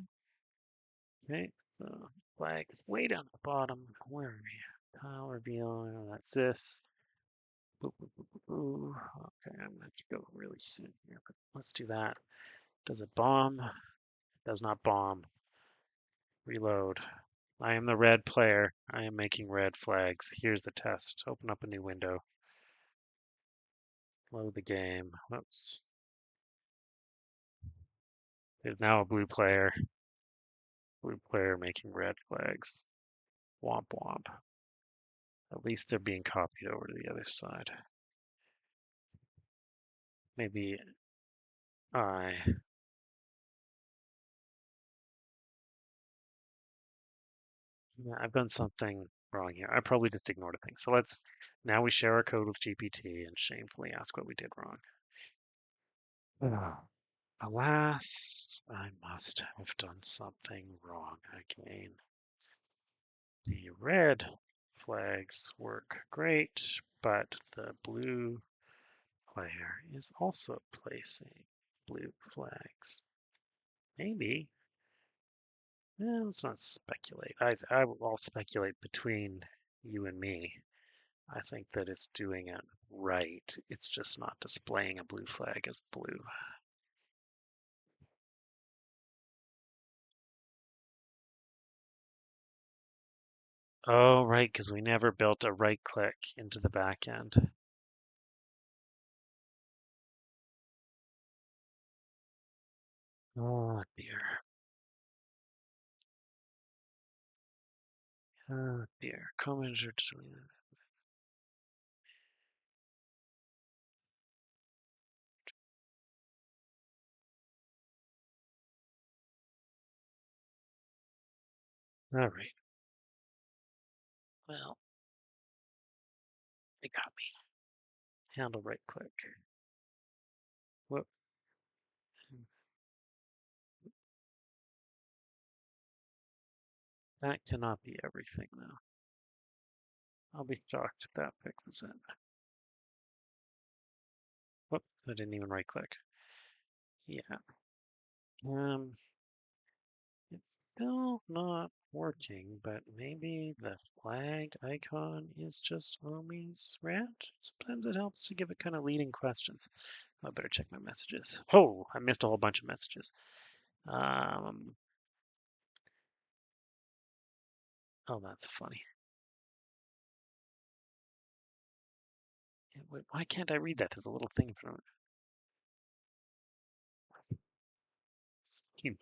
Okay. So flag is way down at the bottom. Where are we? Tile reveal. That's this. Boo, boo, boo, boo, boo. Okay, I'm going to go really soon here, but let's do that. Does it bomb? Does not bomb. Reload. I am the red player. I am making red flags. Here's the test. Open up a new window. Load the game. Whoops. There's now a blue player. Blue player making red flags. Womp womp. At least they're being copied over to the other side. Maybe I. Yeah, I've done something wrong here. I probably just ignored a thing. So now we share our code with GPT and shamefully ask what we did wrong. Alas, I must have done something wrong again. The red flags work great, but the blue player is also placing blue flags. Maybe. Let's not speculate. I'll speculate between you and me. I think that it's doing it right. It's just not displaying a blue flag as blue. Oh, right, because we never built a right click into the back end. Oh dear. Oh dear. Comments are deleted. All right. Well, they got me. Handle right click. Whoop. That cannot be everything, though. I'll be shocked if that fixes it. Whoop. I didn't even right click. Yeah. Um, it's still not working, but maybe the flag icon is just always red. Sometimes it helps to give it kind of leading questions. I better check my messages. Oh, I missed a whole bunch of messages. Um, oh, that's funny. Why can't I read that? There's a little thing from it.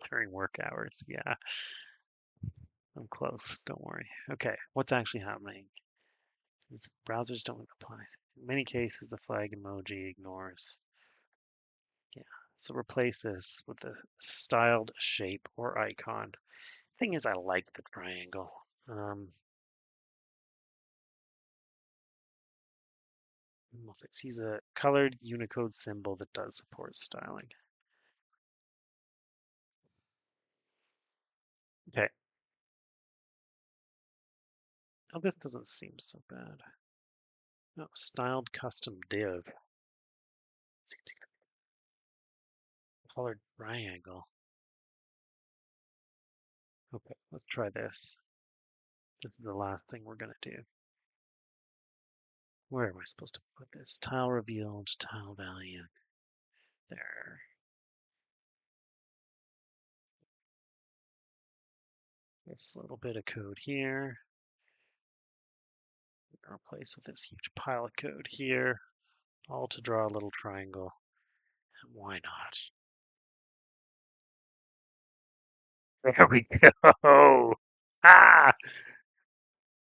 During work hours. Yeah, I'm close. Don't worry. Okay, what's actually happening? These browsers don't apply. In many cases, the flag emoji ignores. Yeah, so replace this with a styled shape or icon. Thing is, I like the triangle. Let's use a colored Unicode symbol that does support styling. Okay. Oh, this doesn't seem so bad. No, styled custom div. Seems colored triangle. Okay, let's try this. This is the last thing we're gonna do. Where am I supposed to put this? Tile revealed, tile value. There. This little bit of code here. Replace with this huge pile of code here, all to draw a little triangle. And why not? There we go. Ah,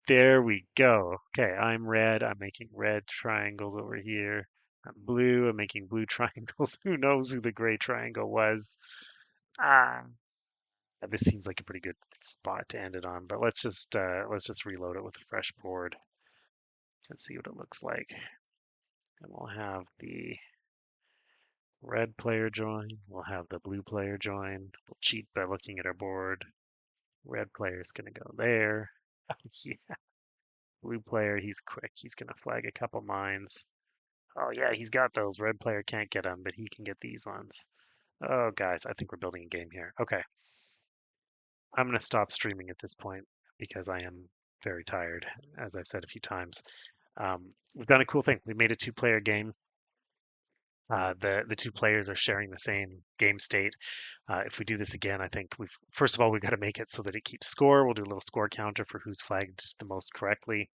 there we go. Okay, I'm red. I'm making red triangles over here. I'm blue. I'm making blue triangles. Who knows who the gray triangle was? Ah, this seems like a pretty good spot to end it on. But let's just reload it with a fresh board and see what it looks like. And we'll have the red player join. We'll have the blue player join. We'll cheat by looking at our board. Red player is going to go there. Yeah. Blue player, he's quick. He's going to flag a couple mines. Oh yeah, he's got those. Red player can't get them, but he can get these ones. Oh, guys, I think we're building a game here. Okay, I'm gonna stop streaming at this point because I am very tired, as I've said a few times. We've done a cool thing. We made a two-player game. The two players are sharing the same game state. If we do this again, I think we've first of all we've got to make it so that it keeps score. We'll do a little score counter for who's flagged the most correctly,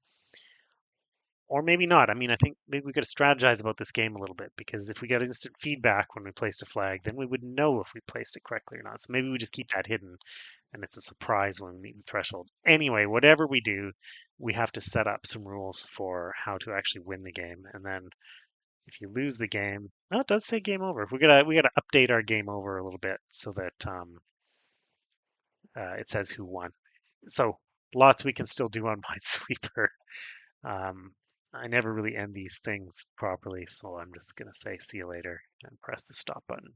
or maybe not. I mean, I think maybe we got to strategize about this game a little bit because if we get instant feedback when we placed a flag, then we would know if we placed it correctly or not. So maybe we just keep that hidden, and it's a surprise when we meet the threshold. Anyway, whatever we do, we have to set up some rules for how to actually win the game, and then if you lose the game, oh, it does say game over. We gotta update our game over a little bit so that it says who won. So lots we can still do on Minesweeper. Um, I never really end these things properly, so I'm just gonna say see you later and press the stop button.